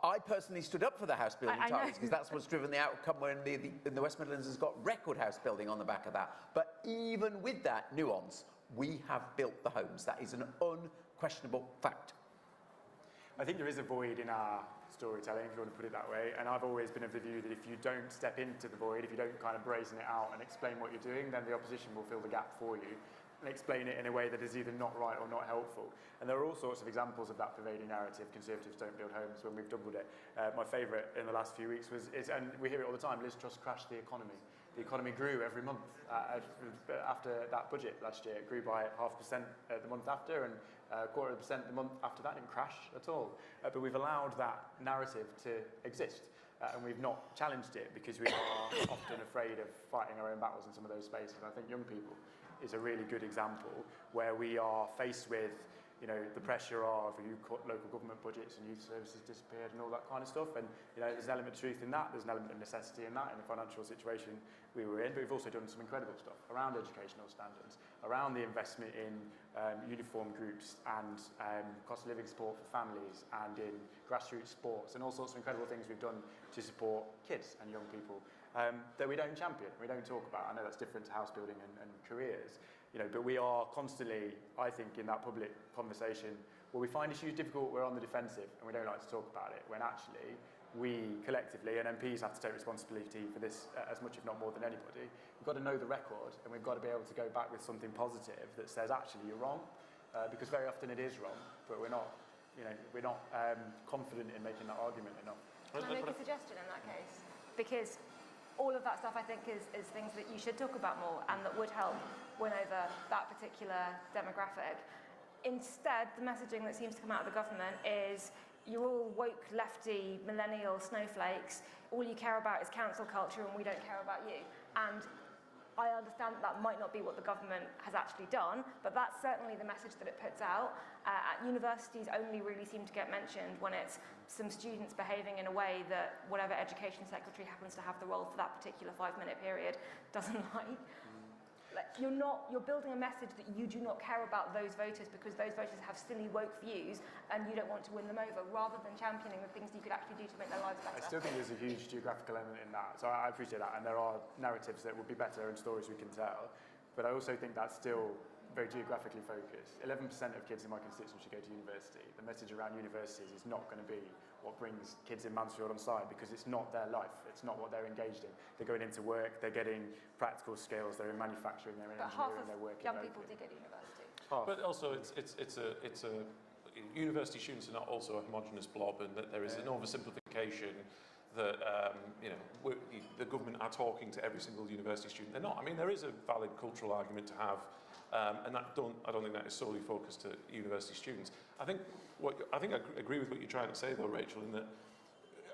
I personally stood up for the house building I know. targets because that's what's driven the outcome when the West Midlands has got record house building on the back of that. But even with that nuance, we have built the homes. That is an unquestionable fact. I think there is a void in our storytelling, if you want to put it that way, and I've always been of the view that if you don't step into the void, if you don't kind of brazen it out and explain what you're doing, then the opposition will fill the gap for you and explain it in a way that is either not right or not helpful. And there are all sorts of examples of that pervading narrative, Conservatives don't build homes, when we've doubled it. My favourite in the last few weeks is, and we hear it all the time, Liz Truss crashed the economy. The economy grew every month after that budget last year. It grew by 0.5% the month after, and 0.25% the month after that. Didn't crash at all. But we've allowed that narrative to exist, and we've not challenged it because we are often afraid of fighting our own battles in some of those spaces. And I think young people is a really good example where we are faced with, you know, the pressure of local government budgets and youth services disappeared and all that kind of stuff. And, you know, there's an element of truth in that. There's an element of necessity in that, in the financial situation we were in. But we've also done some incredible stuff around educational standards, around the investment in uniform groups and cost of living support for families and in grassroots sports and all sorts of incredible things we've done to support kids and young people that we don't champion, we don't talk about. I know that's different to house building and careers. You know, but we are constantly, I think, in that public conversation where we find issues difficult, we're on the defensive and we don't like to talk about it, when actually we collectively, and MPs have to take responsibility for this as much if not more than anybody, we've got to know the record and we've got to be able to go back with something positive that says actually you're wrong, because very often it is wrong, but we're not, you know, we're not confident in making that argument enough. Can I make a suggestion in that case? Because all of that stuff I think is things that you should talk about more and that would help win over that particular demographic. Instead, the messaging that seems to come out of the government is you're all woke, lefty, millennial snowflakes, all you care about is council culture and we don't care about you. And I understand that might not be what the government has actually done, but that's certainly the message that it puts out. Universities only really seem to get mentioned when it's some students behaving in a way that whatever education secretary happens to have the role for that particular 5-minute period doesn't like. You're building a message that you do not care about those voters because those voters have silly woke views and you don't want to win them over, rather than championing the things you could actually do to make their lives better. I still think there's a huge geographical element in that, so I appreciate that, and there are narratives that would be better and stories we can tell, but I also think that's still very geographically focused. 11% of kids in my constituency go to university. The message around universities is not going to be what brings kids in Mansfield on side, because it's not their life, it's not what they're engaged in. They're going into work, they're getting practical skills, they're in manufacturing, they're in engineering, they're working. But half of young people do go to university. But also, university students are not also a homogenous blob, and that there is an oversimplification that the government are talking to every single university student. They're not. I mean, there is a valid cultural argument to have, and I don't think that is solely focused to university students. I think I agree with what you're trying to say, though, Rachel, in that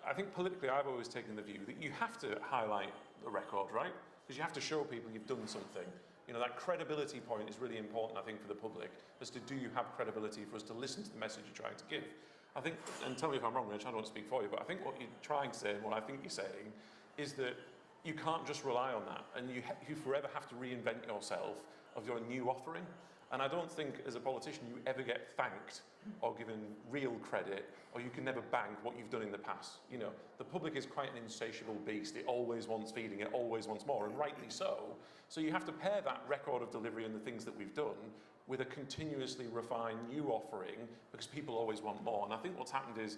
I think politically I've always taken the view that you have to highlight the record, right? Because you have to show people you've done something. You know, that credibility point is really important, I think, for the public, as to do you have credibility for us to listen to the message you're trying to give. I think, and tell me if I'm wrong, Rich, I don't want to speak for you, but I think what you're trying to say, and what I think you're saying, is that you can't just rely on that, and you forever have to reinvent yourself of your new offering. And I don't think, as a politician, you ever get thanked or given real credit, or you can never bank what you've done in the past. You know, the public is quite an insatiable beast. It always wants feeding, it always wants more, and rightly so. So you have to pair that record of delivery and the things that we've done with a continuously refined new offering, because people always want more. And I think what's happened is,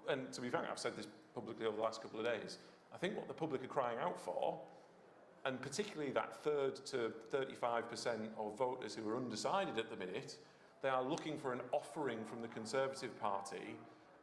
and to be frank, I've said this publicly over the last couple of days, I think what the public are crying out for, and particularly that 3rd to 35% of voters who are undecided at the minute, they are looking for an offering from the Conservative Party,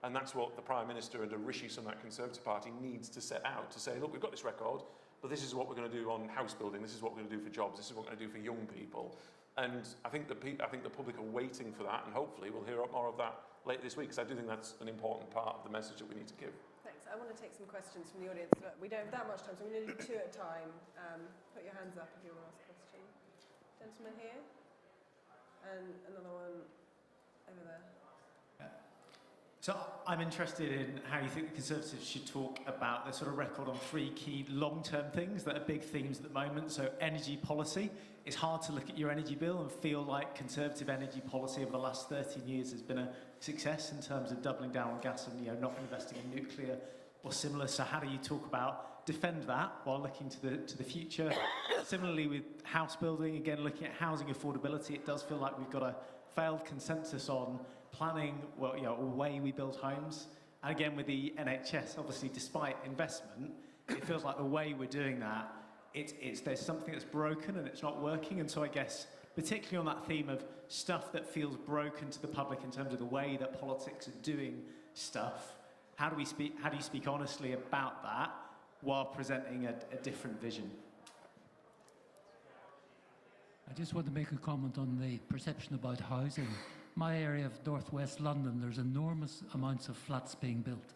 and that's what the Prime Minister and a Rishi Sunak Conservative Party needs to set out, to say, look, we've got this record, but this is what we're going to do on house building, this is what we're going to do for jobs, this is what we're going to do for young people. And I think the public are waiting for that, and hopefully we'll hear more of that later this week, because I do think that's an important part of the message that we need to give. Thanks. I want to take some questions from the audience. Look, we don't have that much time, so I'm going to do 2 at a time. Put your hands up if you want to ask a question. Gentleman here, and another one over there. So I'm interested in how you think the Conservatives should talk about their sort of record on three key long-term things that are big themes at the moment. So energy policy. It's hard to look at your energy bill and feel like Conservative energy policy over the last 13 years has been a success in terms of doubling down on gas and not investing in nuclear or similar. So how do you talk about defend that while looking to the future? Similarly with house building, again looking at housing affordability, it does feel like we've got a failed consensus on planning, a way we build homes. And again with the NHS, obviously despite investment, it feels like the way we're doing that, there's something that's broken and it's not working. And so I guess particularly on that theme of stuff that feels broken to the public in terms of the way that politics are doing stuff, how do you speak honestly about that while presenting a different vision? I just want to make a comment on the perception about housing. My area of northwest London, there's enormous amounts of flats being built.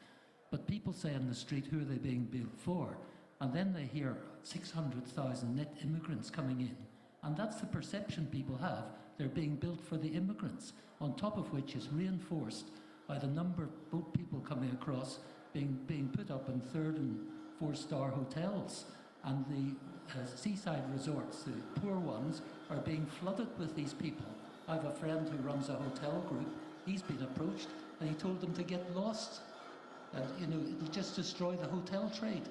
But people say on the street, who are they being built for? And then they hear 600,000 net immigrants coming in. And that's the perception people have. They're being built for the immigrants, on top of which is reinforced by the number of boat people coming across being put up in 3rd and 4-star hotels. And the seaside resorts, the poor ones, are being flooded with these people. I have a friend who runs a hotel group. He's been approached and he told them to get lost. And, it'll just destroy the hotel trade.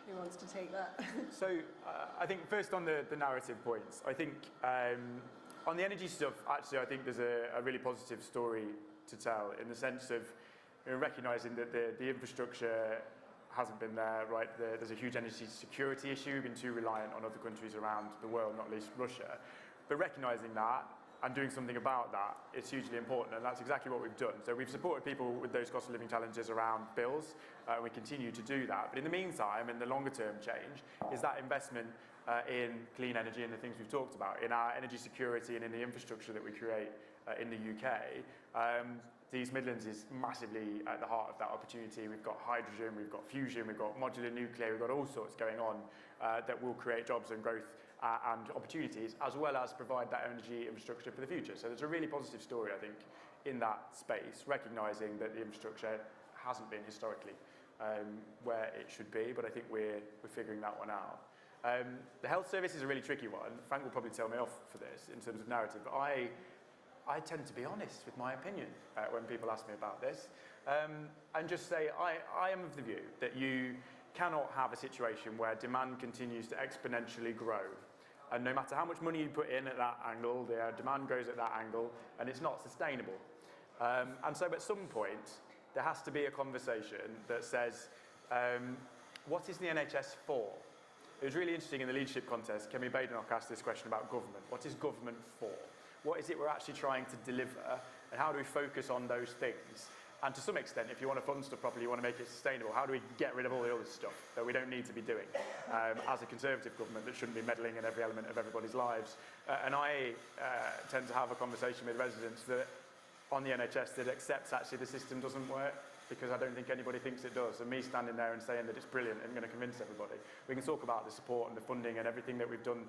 Who wants to take that? So I think first on the narrative points, I think on the energy stuff, actually, I think there's a really positive story to tell in the sense of recognising that the infrastructure hasn't been there, right? There's a huge energy security issue. We've been too reliant on other countries around the world, not least Russia. But recognising that and doing something about that is hugely important, and that's exactly what we've done. So we've supported people with those cost of living challenges around bills, and we continue to do that. But in the meantime, in the longer term change, is that investment in clean energy and the things we've talked about, in our energy security and in the infrastructure that we create in the UK. The East Midlands is massively at the heart of that opportunity. We've got hydrogen, we've got fusion, we've got modular nuclear, we've got all sorts going on that will create jobs and growth and opportunities, as well as provide that energy infrastructure for the future. So there's a really positive story, I think, in that space, recognising that the infrastructure hasn't been historically where it should be, but I think we're figuring that one out. The health service is a really tricky one. Frank will probably tell me off for this in terms of narrative, but I tend to be honest with my opinion when people ask me about this, and just say I am of the view that you cannot have a situation where demand continues to exponentially grow, and no matter how much money you put in at that angle, the demand grows at that angle, and it's not sustainable. And so at some point, there has to be a conversation that says, what is the NHS for? It was really interesting in the leadership contest, Kemi Badenoch asked this question about government. What is government for? What is it we're actually trying to deliver, and how do we focus on those things? And to some extent, if you want to fund stuff properly, you want to make it sustainable, how do we get rid of all the other stuff that we don't need to be doing as a Conservative government that shouldn't be meddling in every element of everybody's lives? And I tend to have a conversation with residents that on the NHS that accepts actually the system doesn't work, because I don't think anybody thinks it does. And me standing there and saying that it's brilliant isn't going to convince everybody. We can talk about the support and the funding and everything that we've done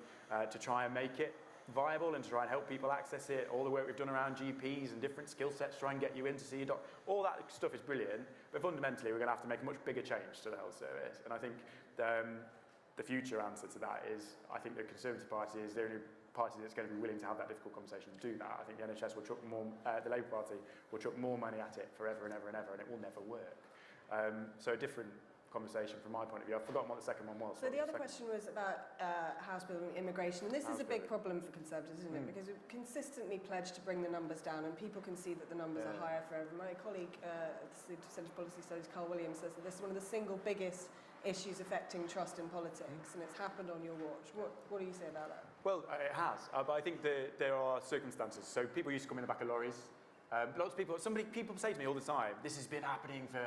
to try and make it viable and to try and help people access it, all the work we've done around GPs and different skill sets to try and get you in to see a doctor. All that stuff is brilliant, but fundamentally we're going to have to make a much bigger change to the health service. And I think the future answer to that is, I think the Conservative Party is the only party that's going to be willing to have that difficult conversation and do that. I think the NHS will chuck more, the Labour Party will chuck more money at it forever and ever and ever, and it will never work. So a different conversation from my point of view. I've forgotten what the second one was. So the other question was about house building, immigration, and this is a big problem for Conservatives, isn't it? Because we've consistently pledged to bring the numbers down, and people can see that the numbers are higher forever. My colleague at the Centre for Policy Studies, Carl Williams, says that this is one of the single biggest issues affecting trust in politics, and it's happened on your watch. What do you say about that? Well, it has, but I think there are circumstances. So people used to come in the back of lorries. Lots of people say to me all the time, this has been happening for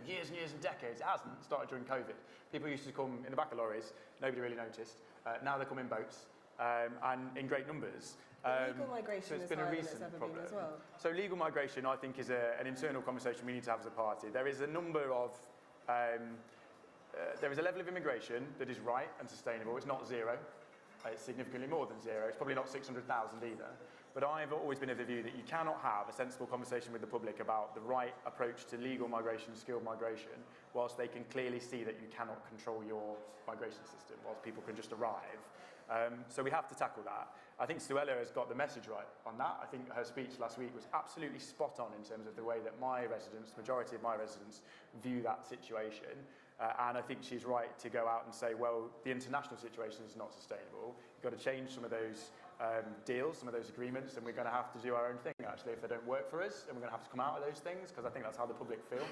years and years and decades. It hasn't. It started during COVID. People used to come in the back of lorries. Nobody really noticed. Now they come in boats and in great numbers. Legal migration is higher than it's ever been as well. So legal migration, I think, is an internal conversation we need to have as a party. There is a number of there is a level of immigration that is right and sustainable. It's not zero. It's significantly more than zero. It's probably not 600,000 either. But I've always been of the view that you cannot have a sensible conversation with the public about the right approach to legal migration, skilled migration, whilst they can clearly see that you cannot control your migration system, whilst people can just arrive. So we have to tackle that. I think Suella has got the message right on that. I think her speech last week was absolutely spot on in terms of the way that my residents, the majority of my residents, view that situation. And I think she's right to go out and say, well, the international situation is not sustainable. You've got to change some of those deals, some of those agreements, and we're going to have to do our own thing, actually, if they don't work for us, and we're going to have to come out of those things, because I think that's how the public feel.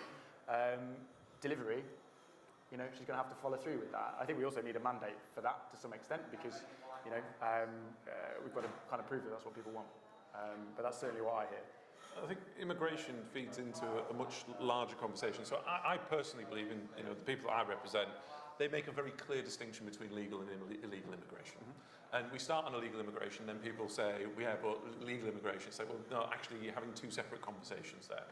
Delivery, you know, she's going to have to follow through with that. I think we also need a mandate for that to some extent, because, you know, we've got to kind of prove that that's what people want. But that's certainly what I hear. I think immigration feeds into a much larger conversation. So I personally believe in, you know, the people that I represent, they make a very clear distinction between legal and illegal immigration. And we start on illegal immigration, then people say, yeah, but legal immigration. Say, well, no, actually, you're having two separate conversations there.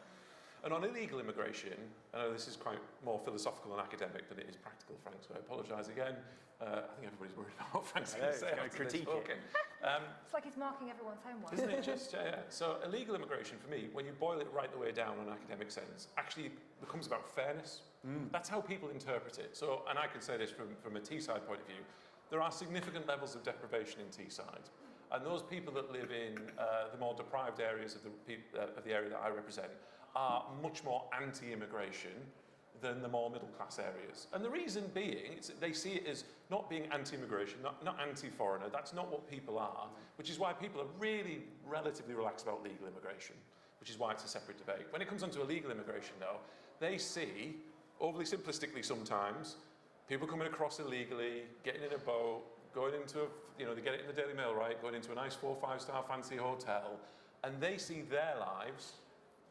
And on illegal immigration, I know this is quite more philosophical and academic than it is practical, Frank, so I apologise again. I think everybody's worried about what Frank's going to say. Critique it. It's like he's marking everyone's homework. Isn't it just, yeah. So illegal immigration, for me, when you boil it right the way down on an academic sense, actually becomes about fairness. That's how people interpret it. So, and I can say this from a Teesside point of view, there are significant levels of deprivation in Teesside. And those people that live in the more deprived areas of the area that I represent are much more anti-immigration than the more middle-class areas. And the reason being, they see it as not being anti-immigration, not anti-foreigner. That's not what people are, which is why people are really relatively relaxed about legal immigration, which is why it's a separate debate. When it comes onto illegal immigration, though, they see, overly simplistically sometimes, people coming across illegally, getting in a boat, going into a, you know, they get it in the Daily Mail, right, going into a nice 4- or 5-star fancy hotel, and they see their lives,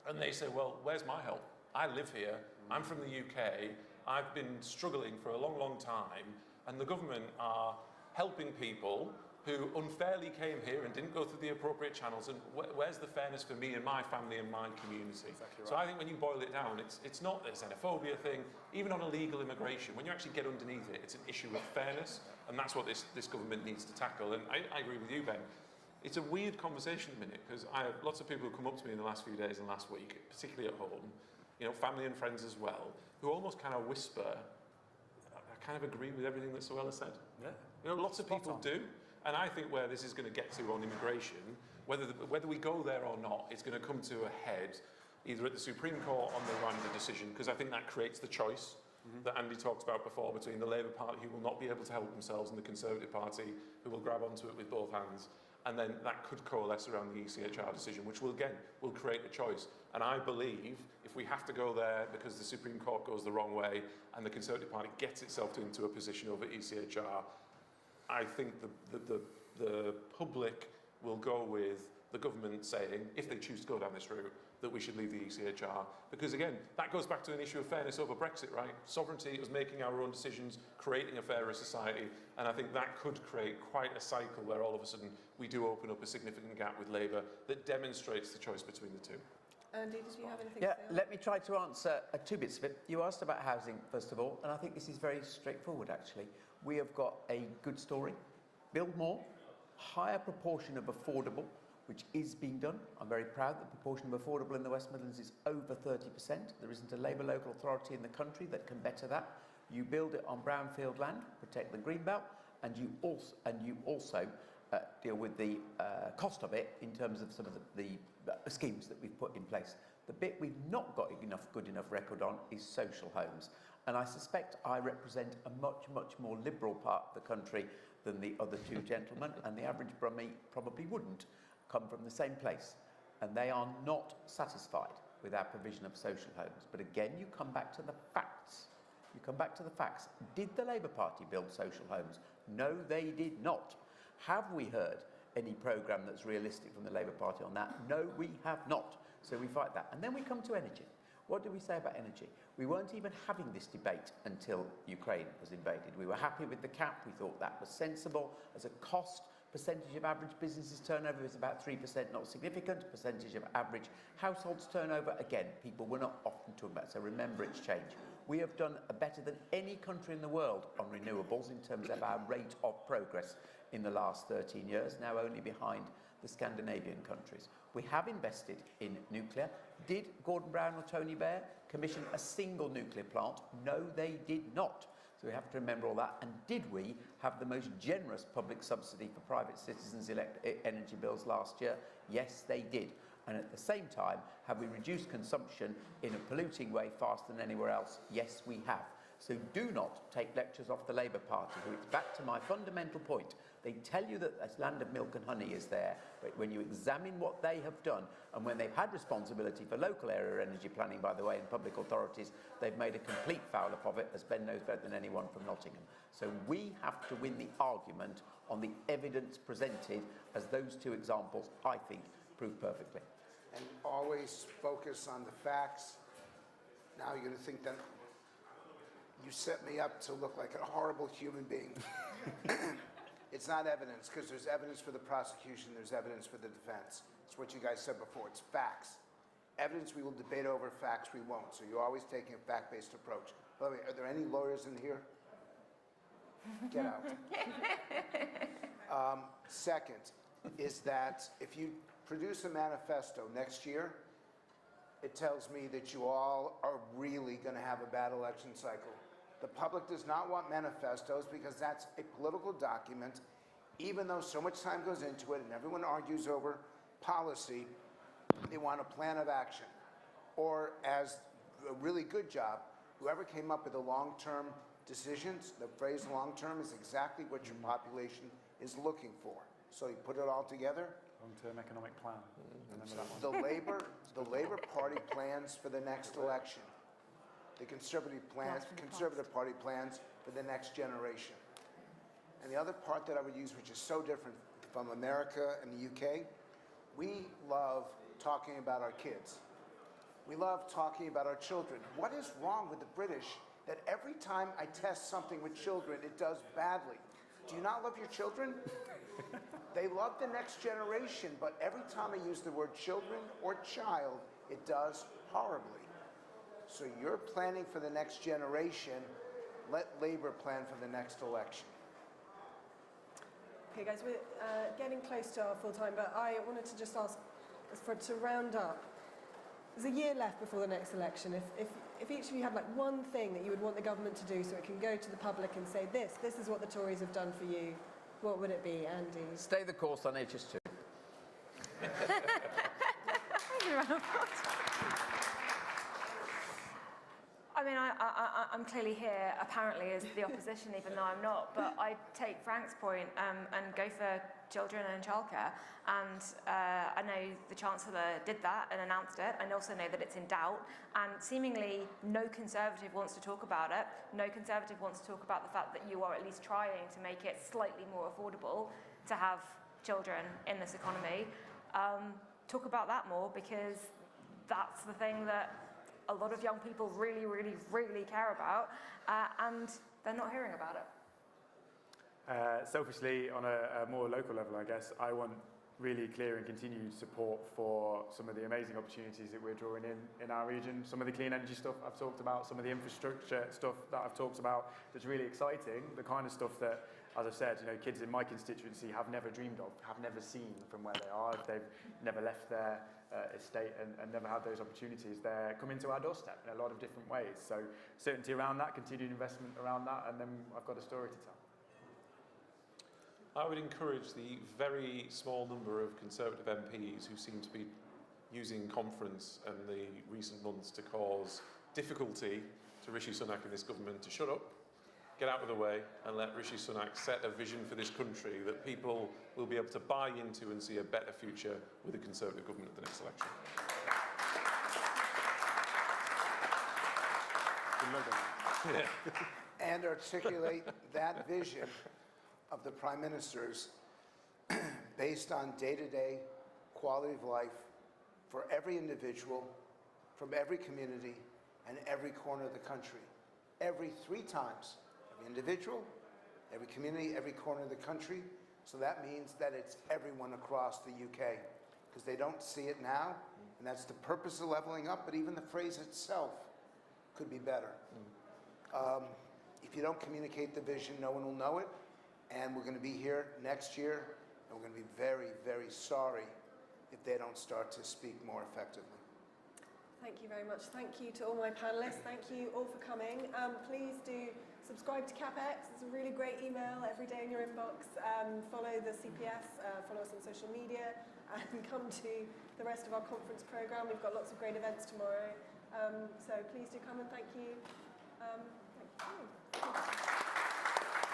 and they say, well, where's my help? I live here, I'm from the UK, I've been struggling for a long, long time, and the government are helping people who unfairly came here and didn't go through the appropriate channels, and where's the fairness for me and my family and my community? Exactly right. So I think when you boil it down, it's not a xenophobia thing, even on illegal immigration, when you actually get underneath it, it's an issue of fairness, and that's what this government needs to tackle. And I agree with you, Ben. It's a weird conversation at the minute, because I have lots of people who come up to me in the last few days and last week, particularly at home, you know, family and friends as well, who almost kind of whisper, I kind of agree with everything that Suella said. Yeah. You know, lots of people do. And I think where this is going to get to on immigration, whether we go there or not, it's going to come to a head either at the Supreme Court on the Rwanda decision, because I think that creates the choice that Andy talked about before between the Labour Party, who will not be able to help themselves, and the Conservative Party, who will grab onto it with both hands. And then that could coalesce around the ECHR decision, which will create a choice. And I believe if we have to go there because the Supreme Court goes the wrong way and the Conservative Party gets itself into a position over ECHR, I think the public will go with the government saying, if they choose to go down this route, that we should leave the ECHR. Because again, that goes back to an issue of fairness over Brexit, right? Sovereignty is making our own decisions, creating a fairer society, and I think that could create quite a cycle where all of a sudden we do open up a significant gap with Labour that demonstrates the choice between the two. Andy, did you have anything Yeah, to say? let me try to answer two bits of it. You asked about housing, first of all, and I think this is very straightforward, actually. We have got a good story. Build more, higher proportion of affordable, which is being done. I'm very proud that the proportion of affordable in the West Midlands is over 30%. There isn't a Labour local authority in the country that can better that. You build it on brownfield land, protect the greenbelt, and you also deal with the cost of it in terms of some of the schemes that we've put in place. The bit we've not got good enough record on is social homes. And I suspect I represent a much, much more liberal part of the country than the other two gentlemen, and the average Brummie probably wouldn't come from the same place. And they are not satisfied with our provision of social homes. But again, you come back to the facts. You come back to the facts. Did the Labour Party build social homes? No, they did not. Have we heard any programme that's realistic from the Labour Party on that? No, we have not. So we fight that. And then we come to energy. What do we say about energy? We weren't even having this debate until Ukraine was invaded. We were happy with the cap. We thought that was sensible. As a cost, percentage of average businesses turnover is about 3%, not significant. Percentage of average households turnover, again, people were not often talking about. So remember, it's changed. We have done better than any country in the world on renewables in terms of our rate of progress in the last 13 years, now only behind the Scandinavian countries. We have invested in nuclear. Did Gordon Brown or Tony Blair commission a single nuclear plant? No, they did not. So we have to remember all that. And did we have the most generous public subsidy for private citizens' energy bills last year? Yes, they did. And at the same time, have we reduced consumption in a polluting way faster than anywhere else? Yes, we have. So do not take lectures off the Labour Party, who, it's back to my fundamental point. They tell you that this land of milk and honey is there, but when you examine what they have done, and when they've had responsibility for local area energy planning, by the way, in public authorities, they've made a complete foul up of it, as Ben knows better than anyone from Nottingham. So we have to win the argument on the evidence presented, as those two examples, I think, prove perfectly. And always focus on the facts. Now you're going to think that you set me up to look like a horrible human being. It's not evidence, because there's evidence for the prosecution, there's evidence for the defense. It's what you guys said before, it's facts. Evidence we will debate over, facts we won't. So you're always taking a fact-based approach. By the way, are there any lawyers in here? Get out. Second is that if you produce a manifesto next year, it tells me that you all are really going to have a bad election cycle. The public does not want manifestos because that's a political document, even though so much time goes into it and everyone argues over policy, they want a plan of action. Or, as a really good job, whoever came up with the long-term decisions, the phrase long-term is exactly what your population is looking for. So you put it all together. Long-term economic plan. Remember that The one. Labour Party plans for the next election. The Conservative Party plans for the next generation. And the other part that I would use, which is so different from America and the UK, we love talking about our kids. We love talking about our children. What is wrong with the British that every time I test something with children, it does badly? Do you not love your children? They love the next generation, but every time I use the word children or child, it does horribly. So you're planning for the next generation, let Labour plan for the next election. Okay, guys, we're getting close to our full time, but I wanted to just ask to round up. There's a year left before the next election. If each of you had like one thing that you would want the government to do so it can go to the public and say, this is what the Tories have done for you, what would it be, Andy? Stay the course on HS2. I mean, I'm clearly here, apparently, as the opposition, even though I'm not. But I take Frank's point and go for children and childcare. And I know the Chancellor did that and announced it. I also know that it's in doubt. And seemingly, no Conservative wants to talk about it. No Conservative wants to talk about the fact that you are at least trying to make it slightly more affordable to have children in this economy. Talk about that more, because that's the thing that a lot of young people really, really, really care about, and they're not hearing about it. Selfishly, on a more local level, I guess, I want really clear and continued support for some of the amazing opportunities that we're drawing in our region. Some of the clean energy stuff I've talked about, some of the infrastructure stuff that I've talked about that's really exciting, the kind of stuff that, as I've said, kids in my constituency have never dreamed of, have never seen from where they are. They've never left their estate and never had those opportunities. They're coming to our doorstep in a lot of different ways. So certainty around that, continued investment around that, and then I've got a story to tell. I would encourage the very small number of Conservative MPs who seem to be using conference and the recent months to cause difficulty to Rishi Sunak and this government to shut up, get out of the way, and let Rishi Sunak set a vision for this country that people will be able to buy into and see a better future with a Conservative government at the next election. And articulate that vision of the Prime Minister's based on day-to-day quality of life for every individual, from every community, and every corner of the country. Every 3 times. Every individual, every community, every corner of the country. So that means that it's everyone across the UK, because they don't see it now, and that's the purpose of leveling up, but even the phrase itself could be better. If you don't communicate the vision, no one will know it, and we're going to be here next year and we're going to be very, very sorry if they don't start to speak more effectively. Thank you very much. Thank you to all my panelists. Thank you all for coming. Please do subscribe to CapX. It's a really great email every day in your inbox. Follow the CPS, follow us on social media, and come to the rest of our conference programme. We've got lots of great events tomorrow. So please do come and thank you.